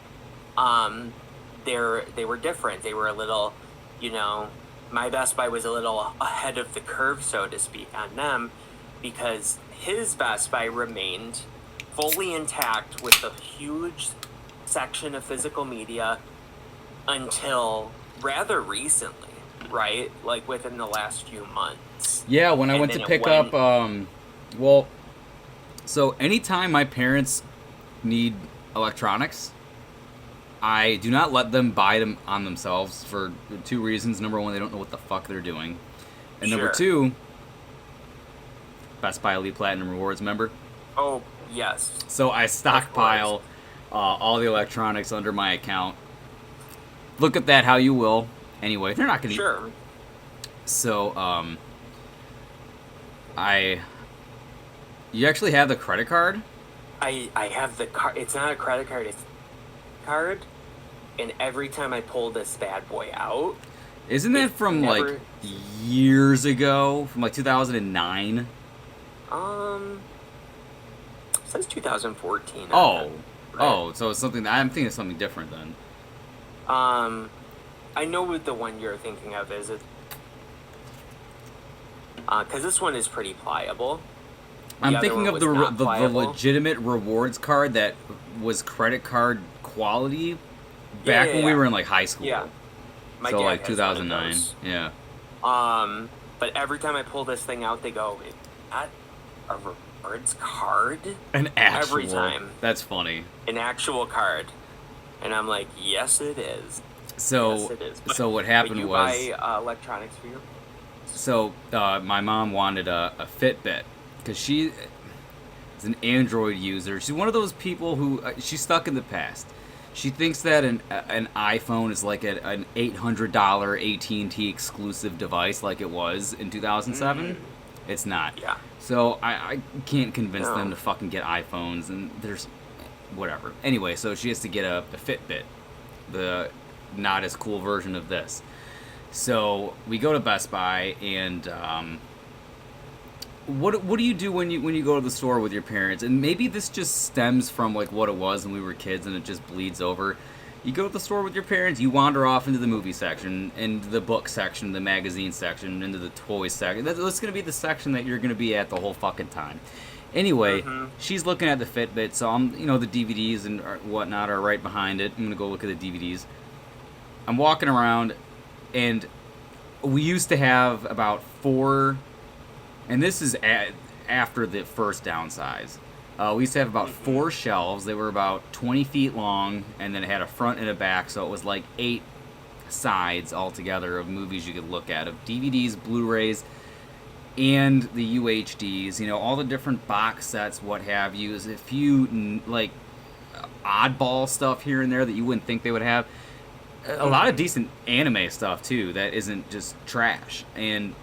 they were different. They were a little, you know, my Best Buy was a little ahead of the curve, so to speak, on them, because his Best Buy remained fully intact with a huge section of physical media until rather recently, right? Like within the last few months. Yeah, when I went to pick up, so anytime my parents need electronics, I do not let them buy them on themselves for 2 reasons. Number 1, they don't know what the fuck they're doing. And number 2, Best Buy Elite Platinum Rewards member. Oh, yes. So I stockpile all the electronics under my account. Look at that how you will. Anyway, they're not going to... Sure. So, you actually have the credit card? I have the card. It's not a credit card. It's a card. And every time I pull this bad boy out... Isn't that from, like, years ago? From, like, 2009? It says 2014. Oh. Oh, so it's something... I'm thinking of something different, then. I know what the one you're thinking of is. Because this one is pretty pliable. I'm thinking of the legitimate rewards card that was credit card quality back when we were in, like, high school. Yeah. So, like, 2009. Yeah. But every time I pull this thing out, they go, "Is that a rewards card?" An actual. Every time. That's funny. An actual card. And I'm like, yes, it is. So, yes, it is. So what happened was... You buy electronics for your... So my mom wanted a Fitbit because she is an Android user. She's one of those people who she's stuck in the past. She thinks that an iPhone is like an $800 AT&T exclusive device, like it was in 2007. It's not. Yeah. So I can't convince No. them to fucking get iPhones, and there's whatever. Anyway, so she has to get a Fitbit, the not as cool version of this. So we go to Best Buy, and what do you do when you go to the store with your parents? And maybe this just stems from like what it was when we were kids, and it just bleeds over. You go to the store with your parents, you wander off into the movie section, into the book section, the magazine section, into the toys section. That's going to be the section that you're going to be at the whole fucking time. Anyway, she's looking at the Fitbit, so I'm, the DVDs and whatnot are right behind it. I'm going to go look at the DVDs. I'm walking around, and we used to have about 4, and this is after the first downsize. We used to have about 4 shelves. They were about 20 feet long, and then it had a front and a back, so it was like 8 sides altogether of movies you could look at, of DVDs, Blu-rays, and the UHDs, all the different box sets, what have you. There's a few, like, oddball stuff here and there that you wouldn't think they would have. A lot of decent anime stuff, too, that isn't just trash. And,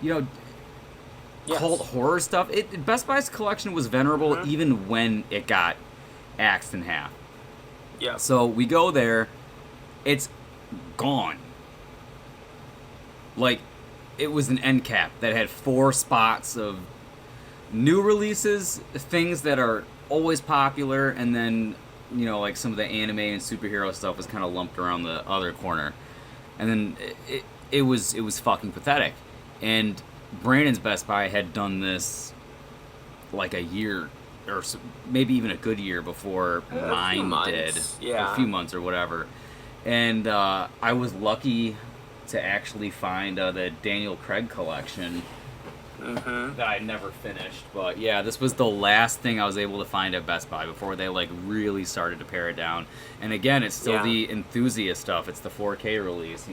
cult horror stuff. Best Buy's collection was venerable even when it got axed in half. Yeah. So we go there, it's gone. Like, it was an end cap that had 4 spots of new releases, things that are always popular, and then, like some of the anime and superhero stuff was kind of lumped around the other corner. And then it was fucking pathetic. And Brandon's Best Buy had done this like a year, or maybe even a good year before mine did. Yeah. A few months or whatever. And I was lucky to actually find the Daniel Craig collection that I never finished. But yeah, this was the last thing I was able to find at Best Buy before they like really started to pare it down. And again, it's still the enthusiast stuff. It's the 4K release,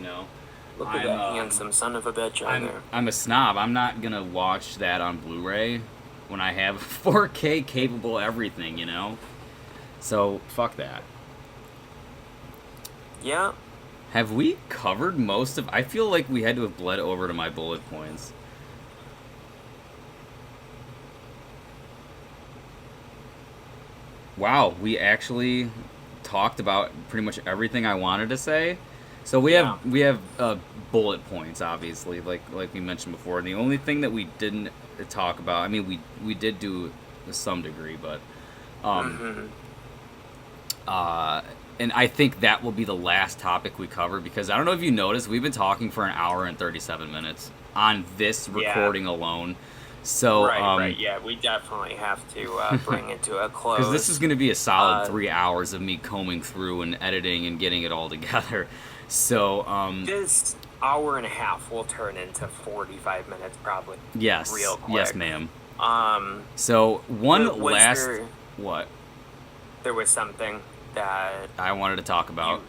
Look at that handsome son of a bitch on there. I'm a snob. I'm not gonna watch that on Blu-ray when I have 4K capable everything, So fuck that. Yeah. Have we covered most of? I feel like we had to have bled over to my bullet points. Wow, we actually talked about pretty much everything I wanted to say. So we have bullet points, obviously, like we mentioned before. And the only thing that we didn't talk about, I mean, we did do to some degree, but and I think that will be the last topic we cover, because I don't know if you noticed, we've been talking for 1 hour and 37 minutes on this recording alone. So right, yeah, we definitely have to bring it to a close. Because this is going to be a solid 3 hours of me combing through and editing and getting it all together. So this hour and a half will turn into 45 minutes probably. Yes, real quick. yes, ma'am. So what? There was something that I wanted to talk about.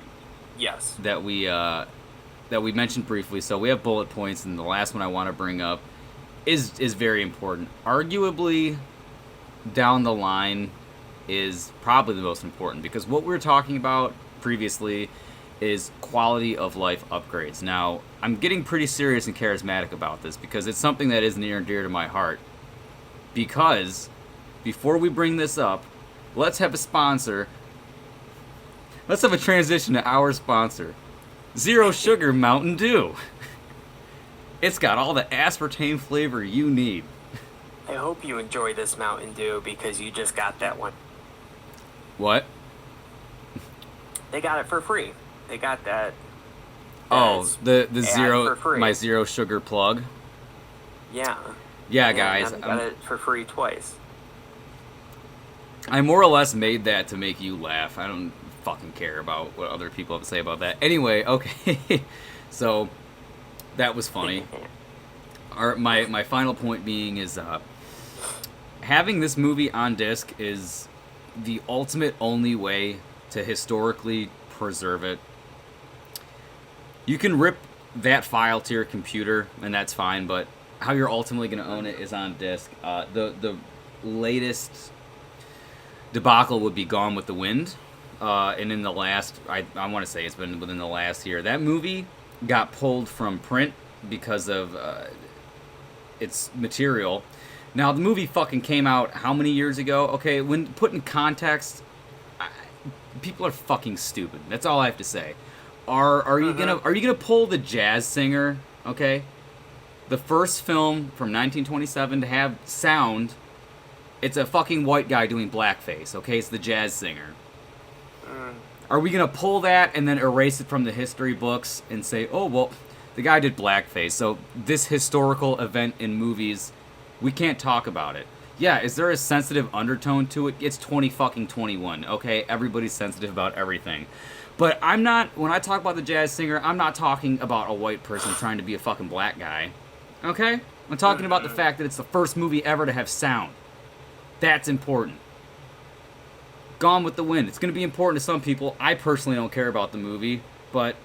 Yes. That we mentioned briefly. So we have bullet points, and the last one I want to bring up is very important. Arguably, down the line, is probably the most important, because what we were talking about previously is quality of life upgrades. Now, I'm getting pretty serious and charismatic about this because it's something that is near and dear to my heart. Because before we bring this up, let's have a sponsor. Let's have a transition to our sponsor, Zero Sugar Mountain Dew. It's got all the aspartame flavor you need. I hope you enjoy this Mountain Dew because you just got that one. What? They got it for free. They got that. Oh, the for free. My zero sugar plug. Yeah. Yeah, guys. I got it for free twice. I more or less made that to make you laugh. I don't fucking care about what other people have to say about that. Anyway, okay. So that was funny. My final point being is having this movie on disc is the ultimate only way to historically preserve it. You can rip that file to your computer, and that's fine, but how you're ultimately going to own it is on disc. The latest debacle would be Gone with the Wind. And in the last, I want to say it's been within the last year, that movie got pulled from print because of its material. Now, the movie fucking came out how many years ago? Okay, when put in context, people are fucking stupid. That's all I have to say. Are you gonna pull The Jazz Singer? Okay, the first film from 1927 to have sound. It's a fucking white guy doing blackface. Okay, it's The Jazz Singer. Are we gonna pull that and then erase it from the history books and say, oh well, the guy did blackface, so this historical event in movies, we can't talk about it? Yeah, is there a sensitive undertone to it? It's 2021, okay? Everybody's sensitive about everything. But I'm not, when I talk about The Jazz Singer, I'm not talking about a white person trying to be a fucking black guy, okay? I'm talking about the fact that it's the first movie ever to have sound. That's important. Gone with the Wind. It's going to be important to some people. I personally don't care about the movie, but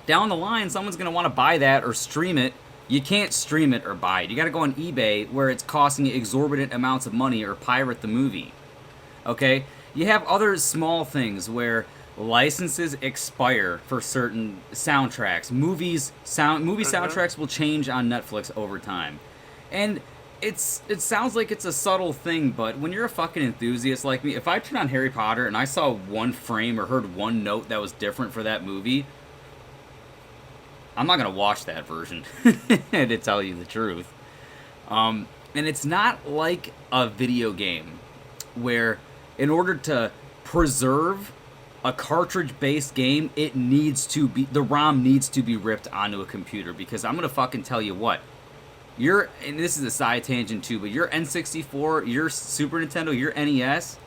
down the line, someone's going to want to buy that or stream it. You can't stream it or buy it. You got to go on eBay where it's costing you exorbitant amounts of money or pirate the movie. Okay? You have other small things where licenses expire for certain soundtracks. Movie soundtracks will change on Netflix over time. And it sounds like it's a subtle thing, but when you're a fucking enthusiast like me, if I turn on Harry Potter and I saw one frame or heard one note that was different for that movie, I'm not going to watch that version, to tell you the truth. And it's not like a video game where in order to preserve a cartridge-based game, the ROM needs to be ripped onto a computer, because I'm going to fucking tell you what. And this is a side tangent too, but your N64, your Super Nintendo, your NES,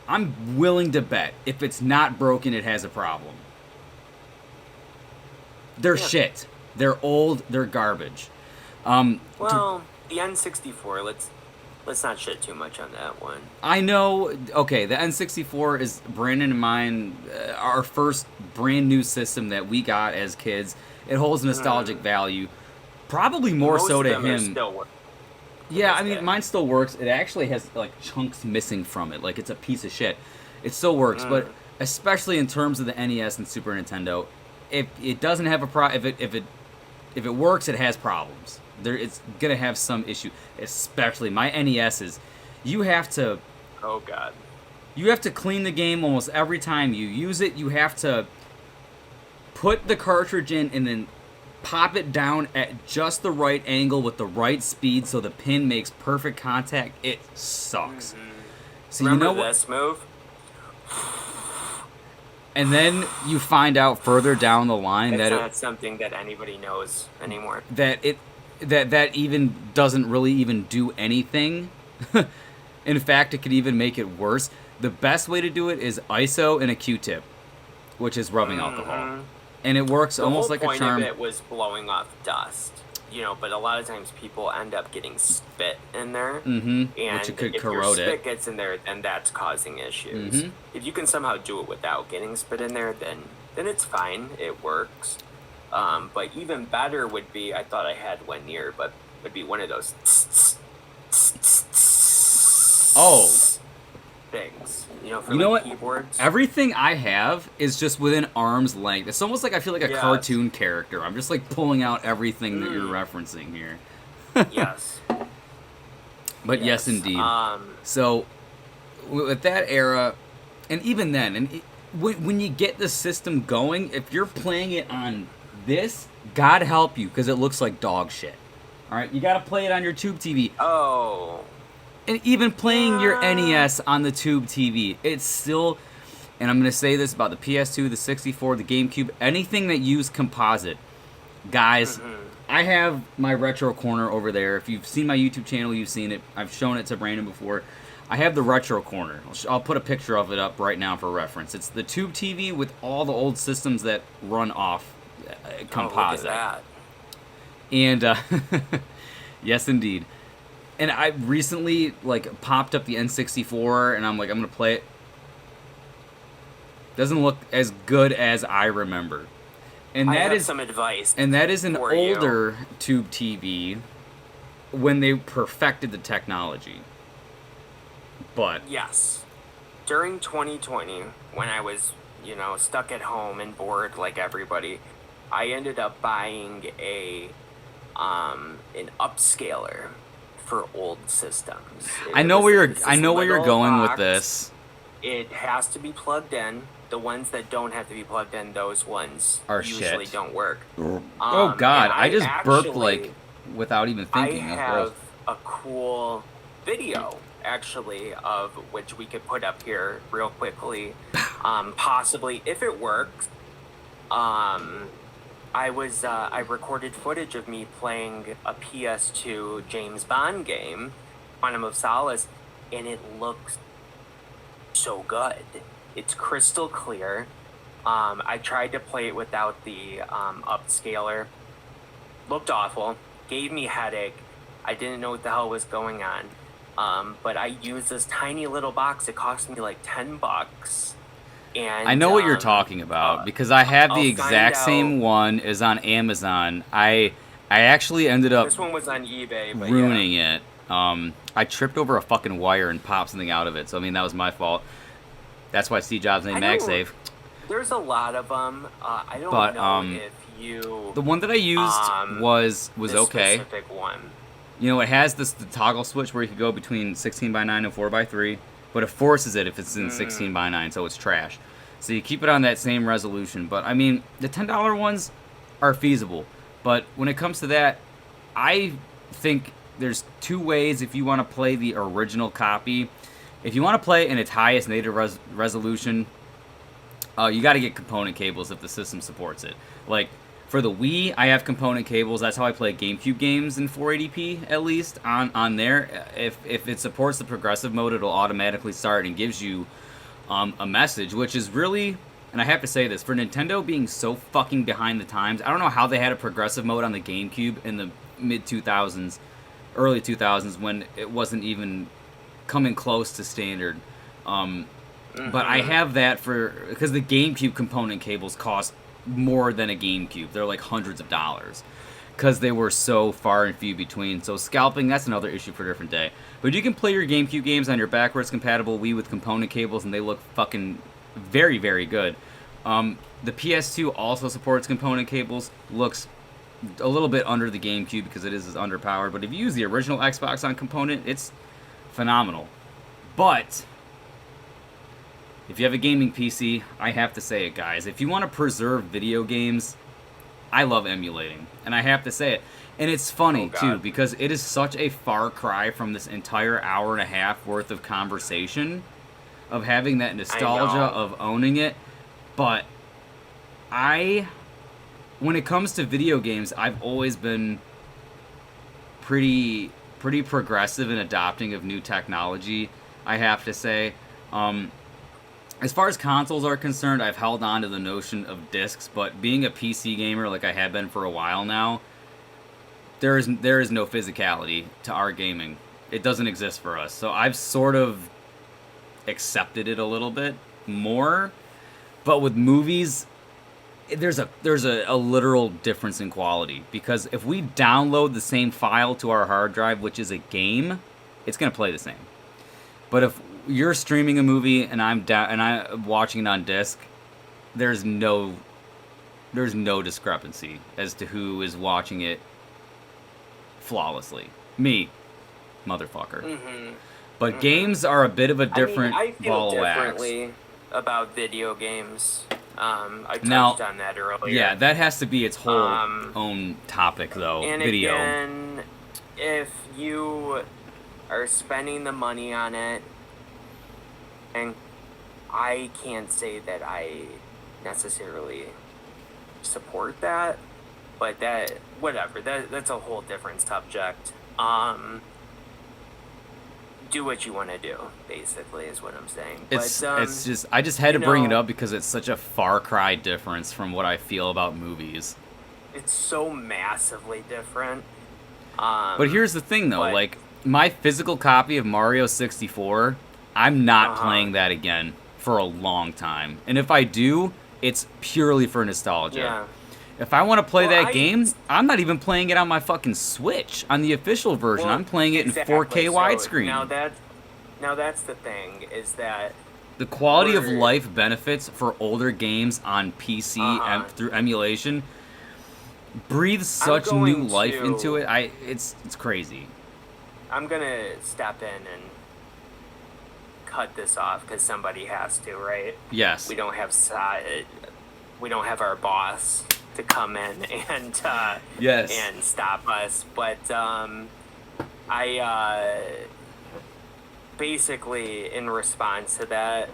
I'm willing to bet if it's not broken, it has a problem. They're shit. They're old. They're garbage. The N64. Let's not shit too much on that one. I know. Okay, the N64 is Brandon and mine, our first brand new system that we got as kids. It holds nostalgic value. Probably more so to him. Still work. Yeah, I mean, mine still works. It actually has like chunks missing from it. Like, it's a piece of shit. It still works, but especially in terms of the NES and Super Nintendo, if it doesn't have if it works, it has problems. It's gonna have some issue. Especially my NESs, you have to. Oh God. You have to clean the game almost every time you use it. You have to put the cartridge in and then pop it down at just the right angle with the right speed so the pin makes perfect contact. It sucks. So remember, you know this move? And then you find out further down the line it's not something that anybody knows anymore. That even doesn't really even do anything. In fact, it could even make it worse. The best way to do it is ISO and a Q-tip, which is rubbing alcohol. And it works almost like a charm. The whole point of it was blowing off dust, but a lot of times people end up getting spit in there, and which it could if corrode your spit gets in there, then that's causing issues. If you can somehow do it without getting spit in there, then it's fine. It works. But even better would be, I thought I had one near, but would be one of those things. For what? Keyboards. Everything I have is just within arm's length. It's almost like I feel like a cartoon character. I'm just like pulling out everything that you're referencing here. Yes. But yes, indeed. So with that era, and even then, when you get the system going, if you're playing it on this, God help you, because it looks like dog shit. All right, you got to play it on your tube TV. Oh. And even playing your NES on the tube TV, it's still, and I'm going to say this about the PS2, the 64, the GameCube, anything that used composite. Guys, I have my retro corner over there. If you've seen my YouTube channel, you've seen it. I've shown it to Brandon before. I have the retro corner. I'll put a picture of it up right now for reference. It's the tube TV with all the old systems that run off composite. Look at that. And, yes, indeed. And I recently, popped up the N64, and I'm like, I'm going to play it. Doesn't look as good as I remember. And I have some advice. And that is an older tube TV. when they perfected the technology. But Yes. During 2020, when I was, stuck at home and bored like everybody, I ended up buying an upscaler for old systems. I know where This you're little going with box. this. It has to be plugged in. The ones that don't have to be plugged in, those ones Are usually shit. don't work. Oh God, And I just burped actually- without even I thinking. That's have gross. a cool video, actually, of which we could put up here real quickly. Possibly, if it works. I recorded footage of me playing a PS2 James Bond game, Quantum of Solace, and it looks so good. It's crystal clear. I tried to play it without the upscaler. Looked awful. Gave me a headache. I didn't know what the hell was going on. But I used this tiny little box. It cost me like $10. And I know what you're talking about because I have the I'll exact find same one as on Amazon. I actually ended up This one was on eBay, but ruining it. I tripped over a fucking wire and popped something out of it. So I mean that was my fault. That's why Steve Jobs named I know. MagSafe. There's a lot of them. I don't But, know if you The one that I used was this okay. specific one. It has the toggle switch where you could go between 16:9 and 4:3, but it forces it if it's in 16:9, so it's trash. So you keep it on that same resolution. But I mean, the $10 ones are feasible. But when it comes to that, I think there's two ways if you want to play the original copy. If you want to play in its highest native resolution, you got to get component cables if the system supports it. Like, for the Wii, I have component cables. That's how I play GameCube games in 480p, at least, on there. If it supports the progressive mode, it'll automatically start and gives you a message, which is really, and I have to say this, for Nintendo being so fucking behind the times, I don't know how they had a progressive mode on the GameCube in the mid-2000s, early 2000s, when it wasn't even coming close to standard. But I have that because the GameCube component cables cost more than a GameCube. They're like hundreds of dollars because they were so far and few between. So scalping, that's another issue for a different day. But you can play your GameCube games on your backwards compatible Wii with component cables, and they look fucking very, very good. The PS2 also supports component cables. Looks a little bit under the GameCube because it is underpowered. But if you use the original Xbox on component, it's phenomenal. But if you have a gaming PC, I have to say it, guys. If you want to preserve video games, I love emulating. And I have to say it. And it's funny, too, because it is such a far cry from this entire hour and a half worth of conversation of having that nostalgia of owning it. But when it comes to video games, I've always been pretty progressive in adopting of new technology, I have to say. As far as consoles are concerned, I've held on to the notion of discs, but being a PC gamer like I have been for a while now, there is no physicality to our gaming. It doesn't exist for us. So I've sort of accepted it a little bit more. But with movies, there's a literal difference in quality, because if we download the same file to our hard drive, which is a game, it's going to play the same. But if you're streaming a movie and I'm watching it on disc, there's no discrepancy as to who is watching it flawlessly. Me, motherfucker. But games are a bit of a different I feel ball of wax. differently about video games. I touched on that earlier. Yeah, that has to be its whole own topic, though. And video. again, if you are spending the money on it, and I can't say that I necessarily support that, but that's a whole different subject. Do what you want to do, basically, is what I'm saying. It's just, I just had to bring it up because it's such a far cry difference from what I feel about movies. It's so massively different. But here's the thing, though, like, my physical copy of Mario 64, I'm not playing that again for a long time. And if I do, it's purely for nostalgia. Yeah. If I want to play Well, that game, I'm not even playing it on my fucking Switch on the official version. Well, I'm playing it exactly. in 4K So widescreen. now that's the thing, is that The quality of life benefits for older games on PC through emulation breathes such new life into it. It's crazy. I'm gonna step in and cut this off because somebody has to, right? Yes. We don't have our boss to come in and Yes. and stop us, but I basically, in response to that,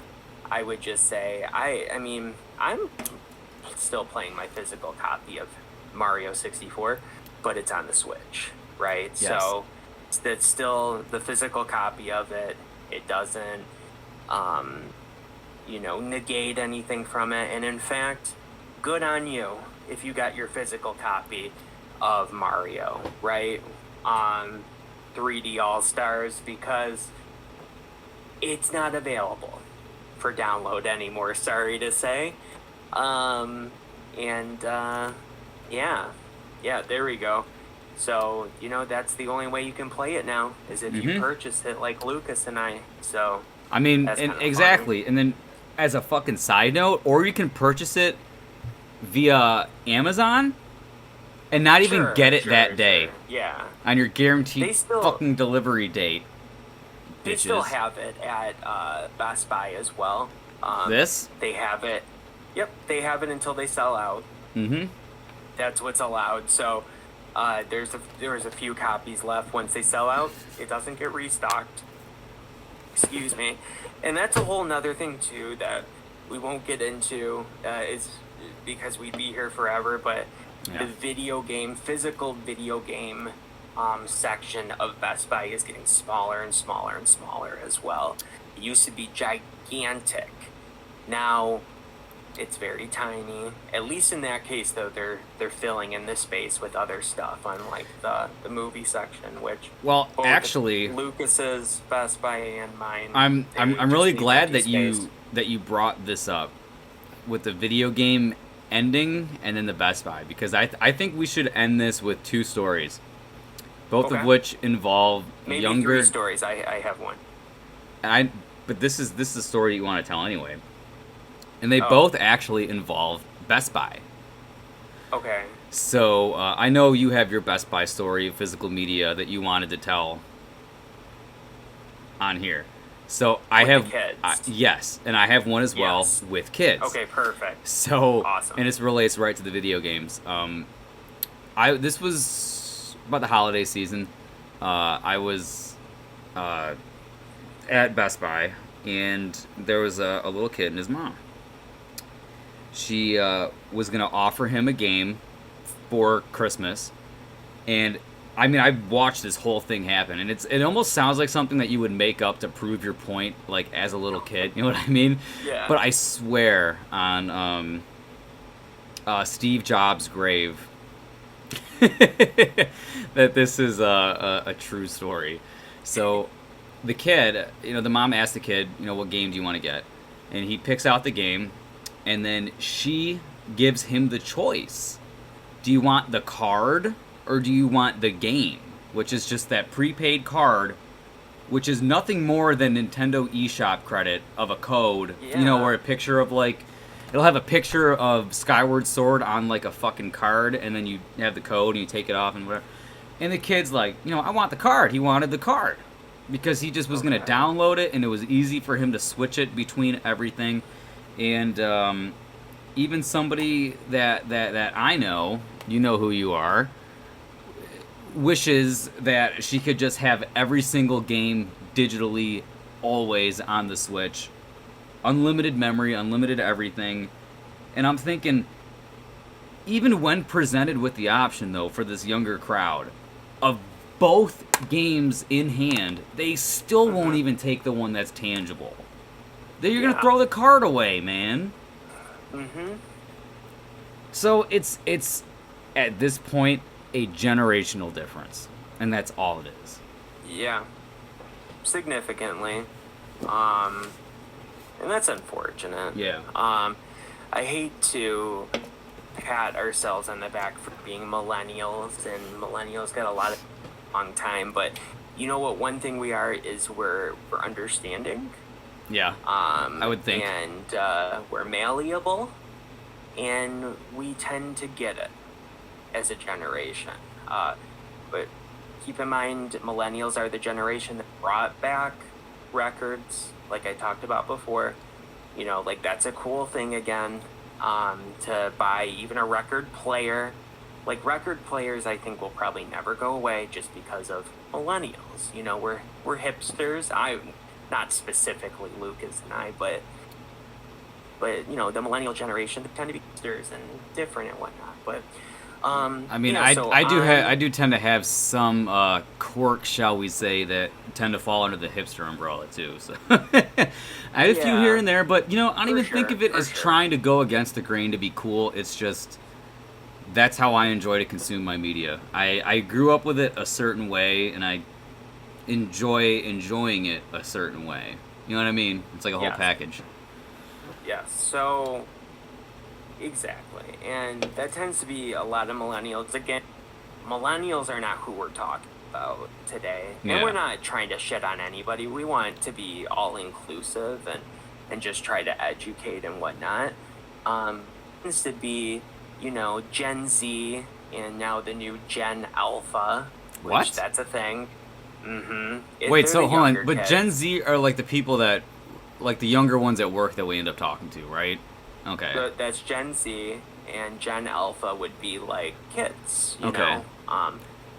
I would just say I mean I'm still playing my physical copy of Mario 64, but it's on the Switch, right? Yes. So it's still the physical copy of it. It doesn't negate anything from it, and in fact, good on you if you got your physical copy of Mario, right? 3D All-Stars, because it's not available for download anymore, sorry to say. Yeah, there we go. So, that's the only way you can play it now, is if you purchase it like Lucas and I. So, I mean, exactly. And then, as a fucking side note, or you can purchase it via Amazon and not even get it that day. Sure. Yeah. On your guaranteed fucking delivery date. They still have it at Best Buy as well. They have it. Yep, they have it until they sell out. Mm-hmm. That's what's allowed. So there's a few copies left. Once they sell out, it doesn't get restocked. Excuse me. And that's a whole nother thing too that we won't get into, is because we'd be here forever. But the physical video game section of Best Buy is getting smaller and smaller and smaller as well. It used to be gigantic. Now it's very tiny. At least in that case, though, they're filling in this space with other stuff, unlike the movie section, which actually Lucas's, Best Buy, and mine. I'm really glad that you brought this up with the video game ending and then the Best Buy, because I think we should end this with two stories, both of which involve maybe younger. 3 stories. I have one. But this is the story you want to tell anyway. And they both actually involve Best Buy. Okay. So I know you have your Best Buy story, physical media, that you wanted to tell on here. So I have kids. Yes, and I have one as well with kids. Okay, perfect. So awesome. And this relates right to the video games. This was about the holiday season. I was at Best Buy, and there was a little kid and his mom. She was going to offer him a game for Christmas. And, I mean, I watched this whole thing happen. And it almost sounds like something that you would make up to prove your point, like, as a little kid. You know what I mean? Yeah. But I swear on Steve Jobs' grave that this is a true story. So, the kid, the mom asked the kid, what game do you want to get? And he picks out the game. And then she gives him the choice. Do you want the card or do you want the game? Which is just that prepaid card, which is nothing more than Nintendo eShop credit of a code. Yeah. Where a picture of it'll have a picture of Skyward Sword on like a fucking card, and then you have the code and you take it off and whatever. And the kid's like, I want the card. He wanted the card because he just was going to download it, and it was easy for him to switch it between everything. And even somebody that I know, who you are, wishes that she could just have every single game digitally always on the Switch. Unlimited memory, unlimited everything. And I'm thinking, even when presented with the option, though, for this younger crowd, of both games in hand, they still won't even take the one that's tangible. You're going to throw the card away, man. Mm-hmm. So it's at this point, a generational difference. And that's all it is. Yeah. Significantly. And that's unfortunate. Yeah. I hate to pat ourselves on the back for being millennials, and millennials got a lot of long time, but you know what? One thing we are is we're understanding. Yeah, I would think. And we're malleable, and we tend to get it as a generation. But keep in mind, millennials are the generation that brought back records, like I talked about before. You know, like that's a cool thing again, to buy even a record player. Like record players, I think will probably never go away just because of millennials. You know, we're hipsters. Not specifically Lucas and I, but you know, the millennial generation, they tend to be hipsters and different and whatnot. But I mean, you know, I do tend to have some quirks, shall we say, that tend to fall under the hipster umbrella too. So I have a few here and there, but you know, I don't even think of it as trying to go against the grain to be cool. It's just that's how I enjoy to consume my media. I grew up with it a certain way, and I enjoying it a certain way. You know what I mean? It's like a whole package. Yes. So exactly, and that tends to be a lot of millennials. Again, millennials are not who we're talking about today, and we're not trying to shit on anybody. We want to be all inclusive and just try to educate and whatnot. Tends to be, you know, Gen Z and now the new Gen Alpha. Which that's a thing. Mm-hmm. Wait, so hold on. But Gen Z are like the people that, like the younger ones at work that we end up talking to, right? Okay. So that's Gen Z, and Gen Alpha would be like kids, you know?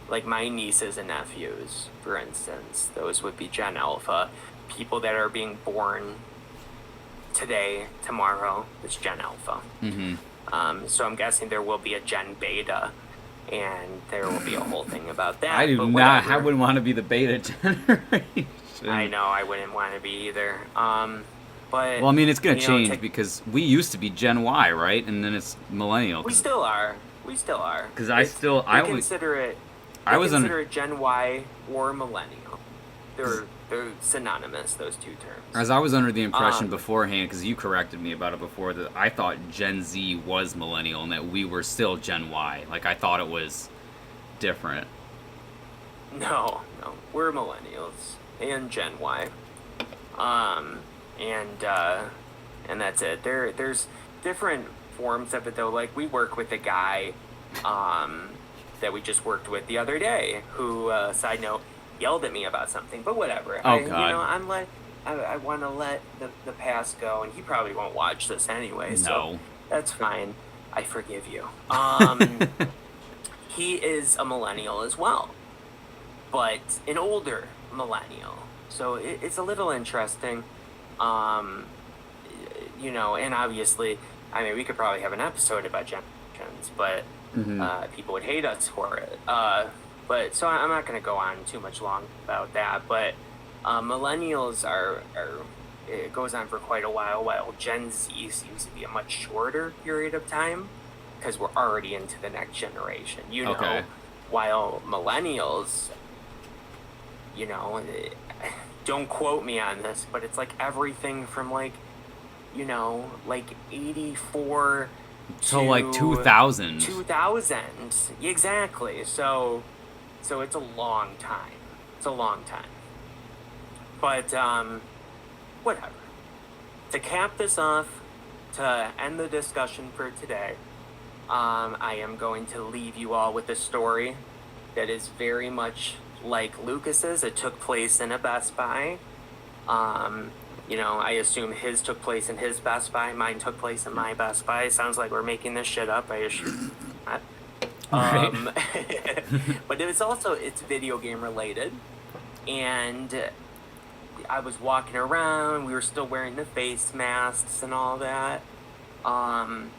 Like my nieces and nephews, for instance, those would be Gen Alpha. People that are being born today, tomorrow, is Gen Alpha. Mm-hmm. So I'm guessing there will be a Gen Beta, and there will be a whole thing about that. I wouldn't want to be the beta generation. I know, I wouldn't want to be either. But well, I mean, it's going to change because we used to be Gen Y, right? And then it's millennial. We still are. Because I consider it Gen Y or millennial. They're synonymous, those two terms. As I was under the impression beforehand, because you corrected me about it before, that I thought Gen Z was millennial and that we were still Gen Y. Like, I thought it was different. No, we're millennials and Gen Y. And that's it. There's different forms of it though. Like we work with a guy that we just worked with the other day who, side note, yelled at me about something, but whatever. God. You know, I'm like, I want to let the past go, and he probably won't watch this anyway, so that's fine. I forgive you. He is a millennial as well, but an older millennial. So it's a little interesting. You know, and obviously, I mean, we could probably have an episode about generations, but people would hate us for it. But so I'm not going to go on too much long about that. But millennials are it goes on for quite a while Gen Z seems to be a much shorter period of time because we're already into the next generation. You know, while millennials, you know, don't quote me on this, but it's like everything from like, you know, like 84 to like 2000. 2000. Exactly. So it's a long time. But whatever. To cap this off, to end the discussion for today, I am going to leave you all with a story that is very much like Lucas's. It took place in a Best Buy. You know, I assume his took place in his Best Buy. Mine took place in my Best Buy. Sounds like we're making this shit up. I assume not. But it's video game related. And I was walking around. We were still wearing the face masks and all that. And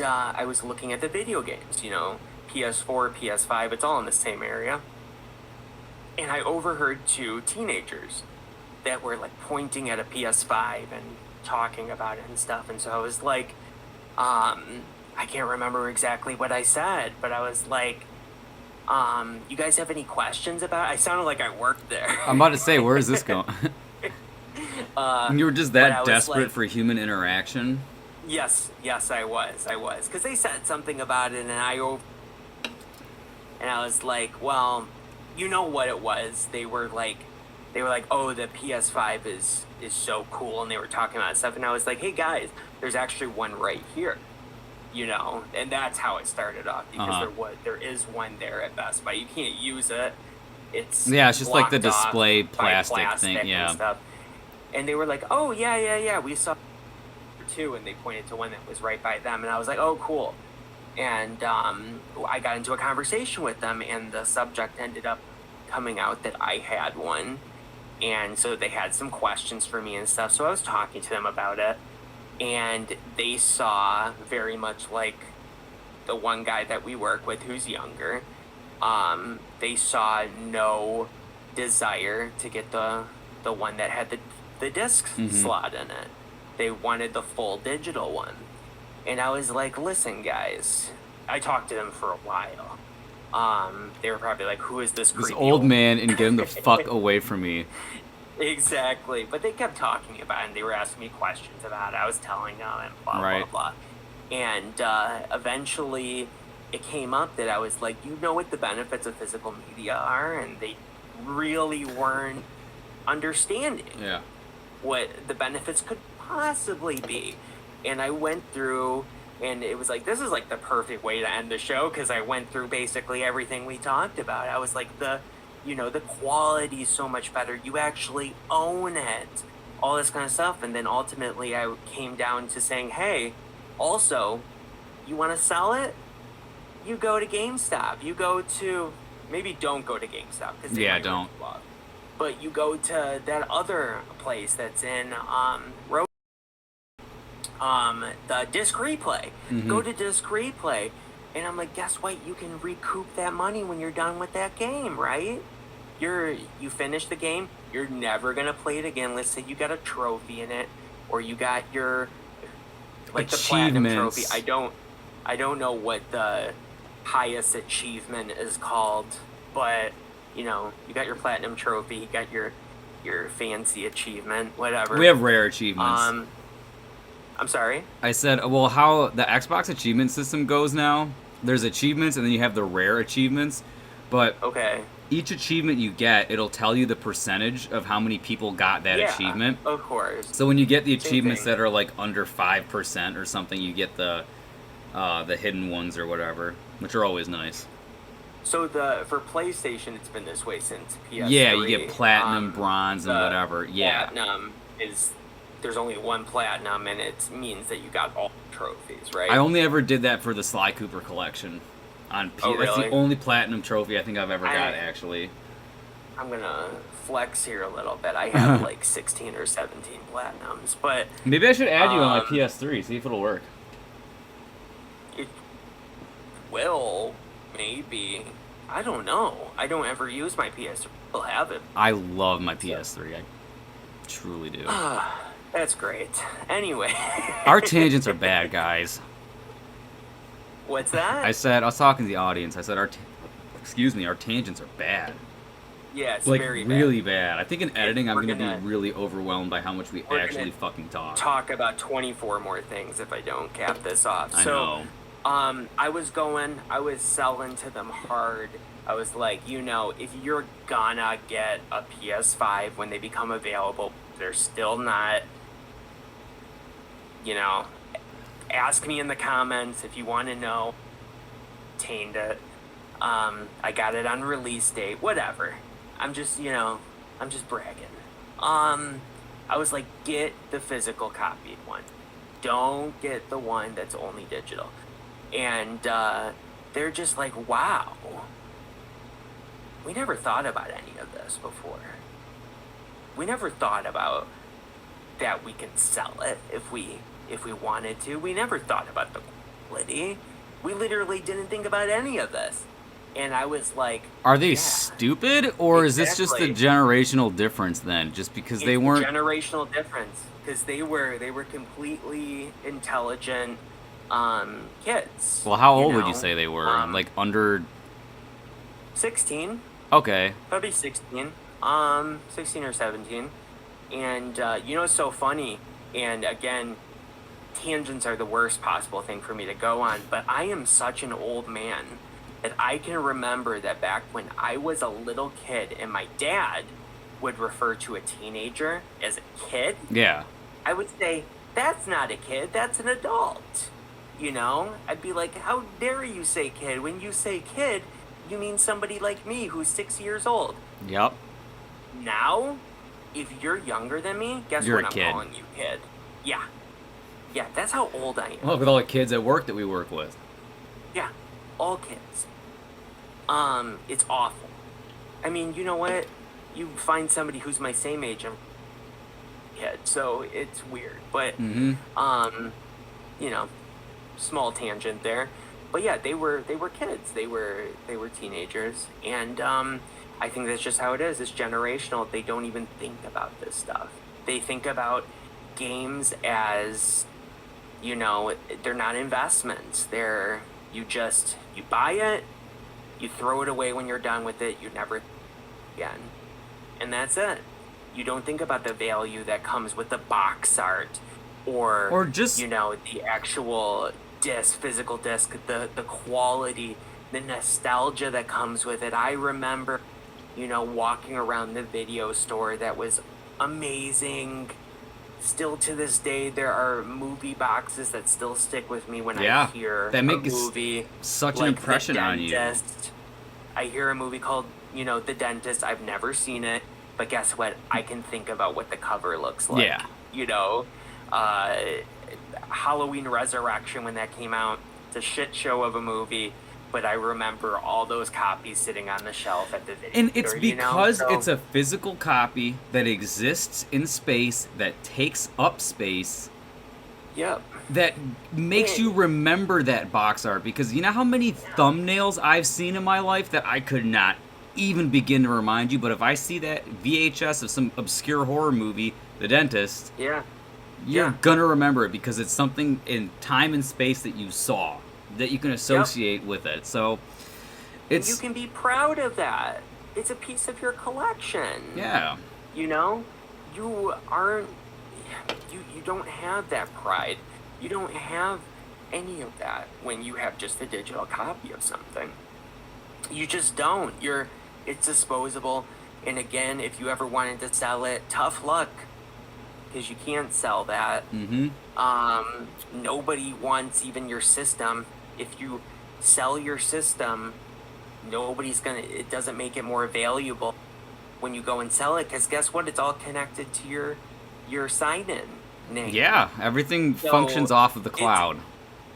I was looking at the video games, you know, PS4, PS5, it's all in the same area. And I overheard two teenagers that were like pointing at a PS5 and talking about it and stuff. And so I was like, I can't remember exactly what I said, but I was like, you guys have any questions about it? I sounded like I worked there. I'm about to say, where is this going? You were just that desperate for human interaction? Yes, I was, because they said something about it, and I was like, well, you know what it was? They were like, oh, the PS5 is so cool, and they were talking about stuff, and I was like, hey guys, there's actually one right here, and that's how it started off, because there is one there at Best Buy. You can't use it. It's just like the blocked off display by plastic thing, and stuff. And they were like, oh yeah, we saw too, and they pointed to one that was right by them, and I was like, oh cool. And I got into a conversation with them, and the subject ended up coming out that I had one, and so they had some questions for me and stuff, so I was talking to them about it, and they saw, very much like the one guy that we work with who's younger, they saw no desire to get the one that had the disc slot in it. They wanted the full digital one. And I was like, listen, guys. I talked to them for a while. They were probably like, who is this creepy old man, and get him the fuck away from me. Exactly. But they kept talking about it, and they were asking me questions about it. I was telling them, and blah, blah, blah. And eventually it came up that I was like, you know what the benefits of physical media are? And they really weren't understanding what the benefits could possibly be. And I went through, and it was like, this is like the perfect way to end the show, because I went through basically everything we talked about. I was like, the quality is so much better. You actually own it. All this kind of stuff. And then ultimately I came down to saying, hey, also, you want to sell it? You go to GameStop. You go to, maybe don't go to GameStop. Don't. But you go to that other place that's in the Disc Replay. Go to Disc Replay. And I'm like, guess what? You can recoup that money when you're done with that game, right? You finish the game, you're never gonna play it again. Let's say you got a trophy in it, or you got your the platinum trophy. I don't know what the highest achievement is called, but you got your platinum trophy, you got your fancy achievement, whatever. We have rare achievements. I'm sorry? I said, well, how the Xbox achievement system goes now, there's achievements, and then you have the rare achievements, but each achievement you get, it'll tell you the percentage of how many people got that achievement. Of course. So when you get the achievements that are like under 5% or something, you get the hidden ones or whatever, which are always nice. So for PlayStation, it's been this way since PS3. Yeah, you get platinum, bronze, and whatever. Yeah. Platinum there's only one platinum, and it means that you got all trophies, right? I only ever did that for the Sly Cooper collection on PS. Really? That's the only platinum trophy I think I've ever got, actually. I'm gonna flex here a little bit. I have like 16 or 17 platinums, but maybe I should add you on my PS3, see if it'll work. It will, maybe. I don't know. I don't ever use my PS3. I'll have it. I love my PS3. I truly do. That's great. Anyway. Our tangents are bad, guys. What's that? I was talking to the audience. I said our tangents are bad. Yeah, it's like very really bad. I think in editing, I'm going to be really overwhelmed by how much we actually fucking talk. Talk about 24 more things if I don't cap this off. I know. I was selling to them hard. I was like, if you're gonna get a PS5 when they become available, they're still not, ask me in the comments if you want to know. Obtained it. I got it on release date, whatever. I'm just bragging. I was like, get the physical copy one. Don't get the one that's only digital. And they're just like, wow. We never thought about any of this before. We never thought about that we can sell it if we wanted to. We never thought about the quality. We literally didn't think about any of this. And I was like, are they stupid, or is this just a generational difference then? Just because they weren't generational difference, because they were completely intelligent kids. Well, how old would you say they were? Like under 16. Okay. Probably 16. 16 or 17. And it's so funny. And again, tangents are the worst possible thing for me to go on, but I am such an old man that I can remember that back when I was a little kid and my dad would refer to a teenager as a kid, Yeah. I would say, that's not a kid, that's an adult. You know? I'd be like, how dare you say kid? When you say kid, you mean somebody like me who's 6 years old. Yep. Now, if you're younger than me, guess You're what a I'm kid. calling you, kid? Yeah. Yeah, that's how old I am. Look, with all the kids at work that we work with. Yeah, all kids. It's awful. I mean, you know what? You find somebody who's my same age and kid, so it's weird. But Mm-hmm. you know, small tangent there. But yeah, they were kids. They were teenagers, and I think that's just how it is. It's generational. They don't even think about this stuff. They think about games as, you know, they're not investments. You buy it, you throw it away when you're done with it, you never again. And that's it. You don't think about the value that comes with the box art or just, you know, the actual physical disc, the quality, the nostalgia that comes with it. I remember, you know, walking around the video store that was amazing. Still to this day, there are movie boxes that still stick with me when I hear that a make movie. Such an impression on you. I hear a movie called, you know, The Dentist. I've never seen it, but guess what? I can think about what the cover looks like. Yeah. You know, Halloween Resurrection, when that came out, it's a shit show of a movie, but I remember all those copies sitting on the shelf at the video And it's store, because you know? it's a physical copy that exists in space, that takes up space, Yep. that makes you remember that box art. Because you know how many thumbnails I've seen in my life that I could not even begin to remind you, but if I see that VHS of some obscure horror movie, The Dentist, you're gonna remember it because it's something in time and space that you saw, that you can associate with it. So and you can be proud of that. It's a piece of your collection. Yeah. You know, you don't have that pride. You don't have any of that when you have just a digital copy of something. You just don't. It's disposable. And again, if you ever wanted to sell it, tough luck, because you can't sell that. Mm-hmm. Nobody wants even your system. If you sell your system, it doesn't make it more valuable when you go and sell it, because guess what? It's all connected to your sign-in name. Yeah, everything functions off of the cloud.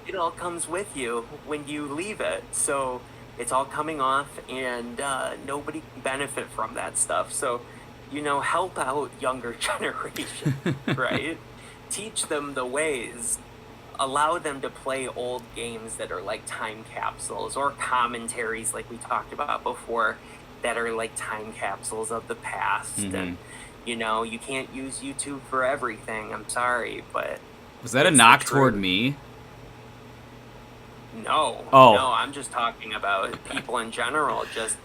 It all comes with you when you leave it. So it's all coming off, and nobody can benefit from that stuff. So, you know, help out younger generation, right? Teach them the ways. Allow them to play old games that are like time capsules, or commentaries like we talked about before, that are like time capsules of the past. Mm-hmm. And, you know, you can't use YouTube for everything. I'm sorry, but... Was that a knock toward me? No. Oh. No, I'm just talking about people in general. Just,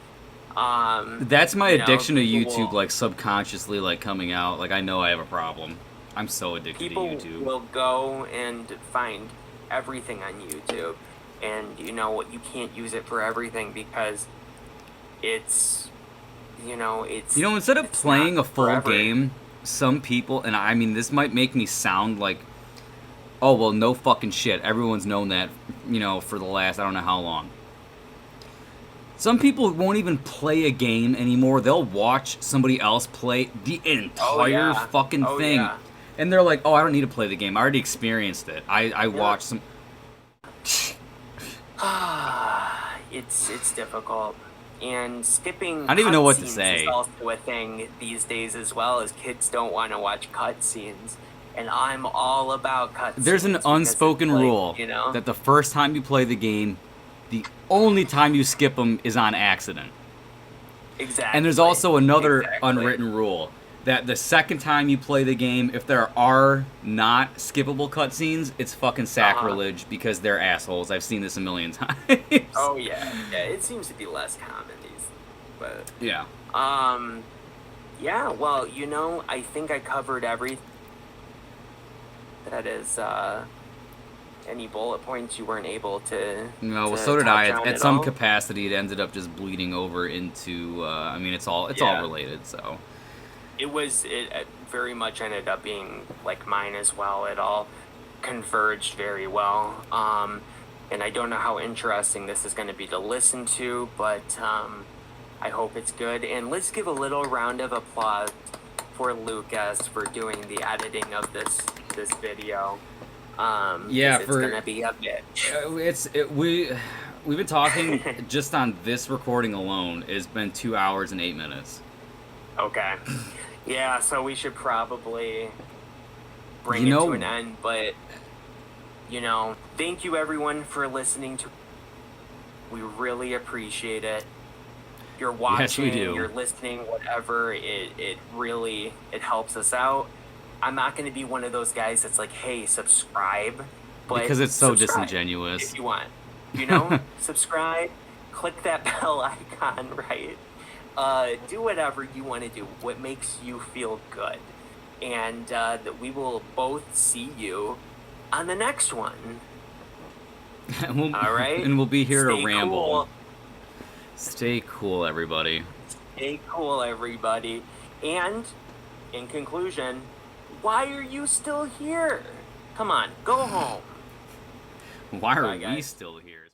that's my addiction to YouTube, will, like, subconsciously, like, coming out. Like, I know I have a problem. I'm so addicted to YouTube. People will go and find everything on YouTube. And, you know, you can't use it for everything because it's, you know, it's... You know, instead of playing a full game, some people, and I mean, this might make me sound like, oh, well, no fucking shit. Everyone's known that, you know, for the last, I don't know how long. Some people won't even play a game anymore. They'll watch somebody else play the entire fucking thing. Yeah. And they're like, oh, I don't need to play the game. I already experienced it. I watched some... It's difficult. And skipping I don't even know what to say. Is also a thing these days as well, as kids don't want to watch cutscenes. And I'm all about cutscenes. There's an unspoken rule, you know? that the first time you play the game, the only time you skip them is on accident. Exactly. And there's also another unwritten rule, that the second time you play the game, if there are not skippable cutscenes, it's fucking sacrilege because they're assholes. I've seen this a million times. Oh yeah, it seems to be less common but yeah. Yeah. Well, you know, I think I covered everything that is any bullet points you weren't able to. No, well, to so did I. touch on At some all? capacity, it ended up just bleeding over into. I mean, it's all related. So It very much ended up being like mine as well. It all converged very well. And I don't know how interesting this is going to be to listen to, but I hope it's good. And let's give a little round of applause for Lucas for doing the editing of this video. yeah, it's gonna be a bitch. we've been talking just on this recording alone. It's been 2 hours and 8 minutes. Okay. Yeah, so we should probably bring it to an end, but thank you everyone for listening to. We really appreciate it. You're watching, yes, we do. You're listening, whatever, it really helps us out. I'm not going to be one of those guys that's like, hey, subscribe. But because it's so subscribe disingenuous. if you want. Subscribe, click that bell icon, right? Do whatever you want to do, what makes you feel good. And that we will both see you on the next one. All right? And we'll be here Stay to ramble. Cool. Stay cool, everybody. Stay cool, everybody. And, in conclusion, why are you still here? Come on, go home. Why are Bye, we guys. still here?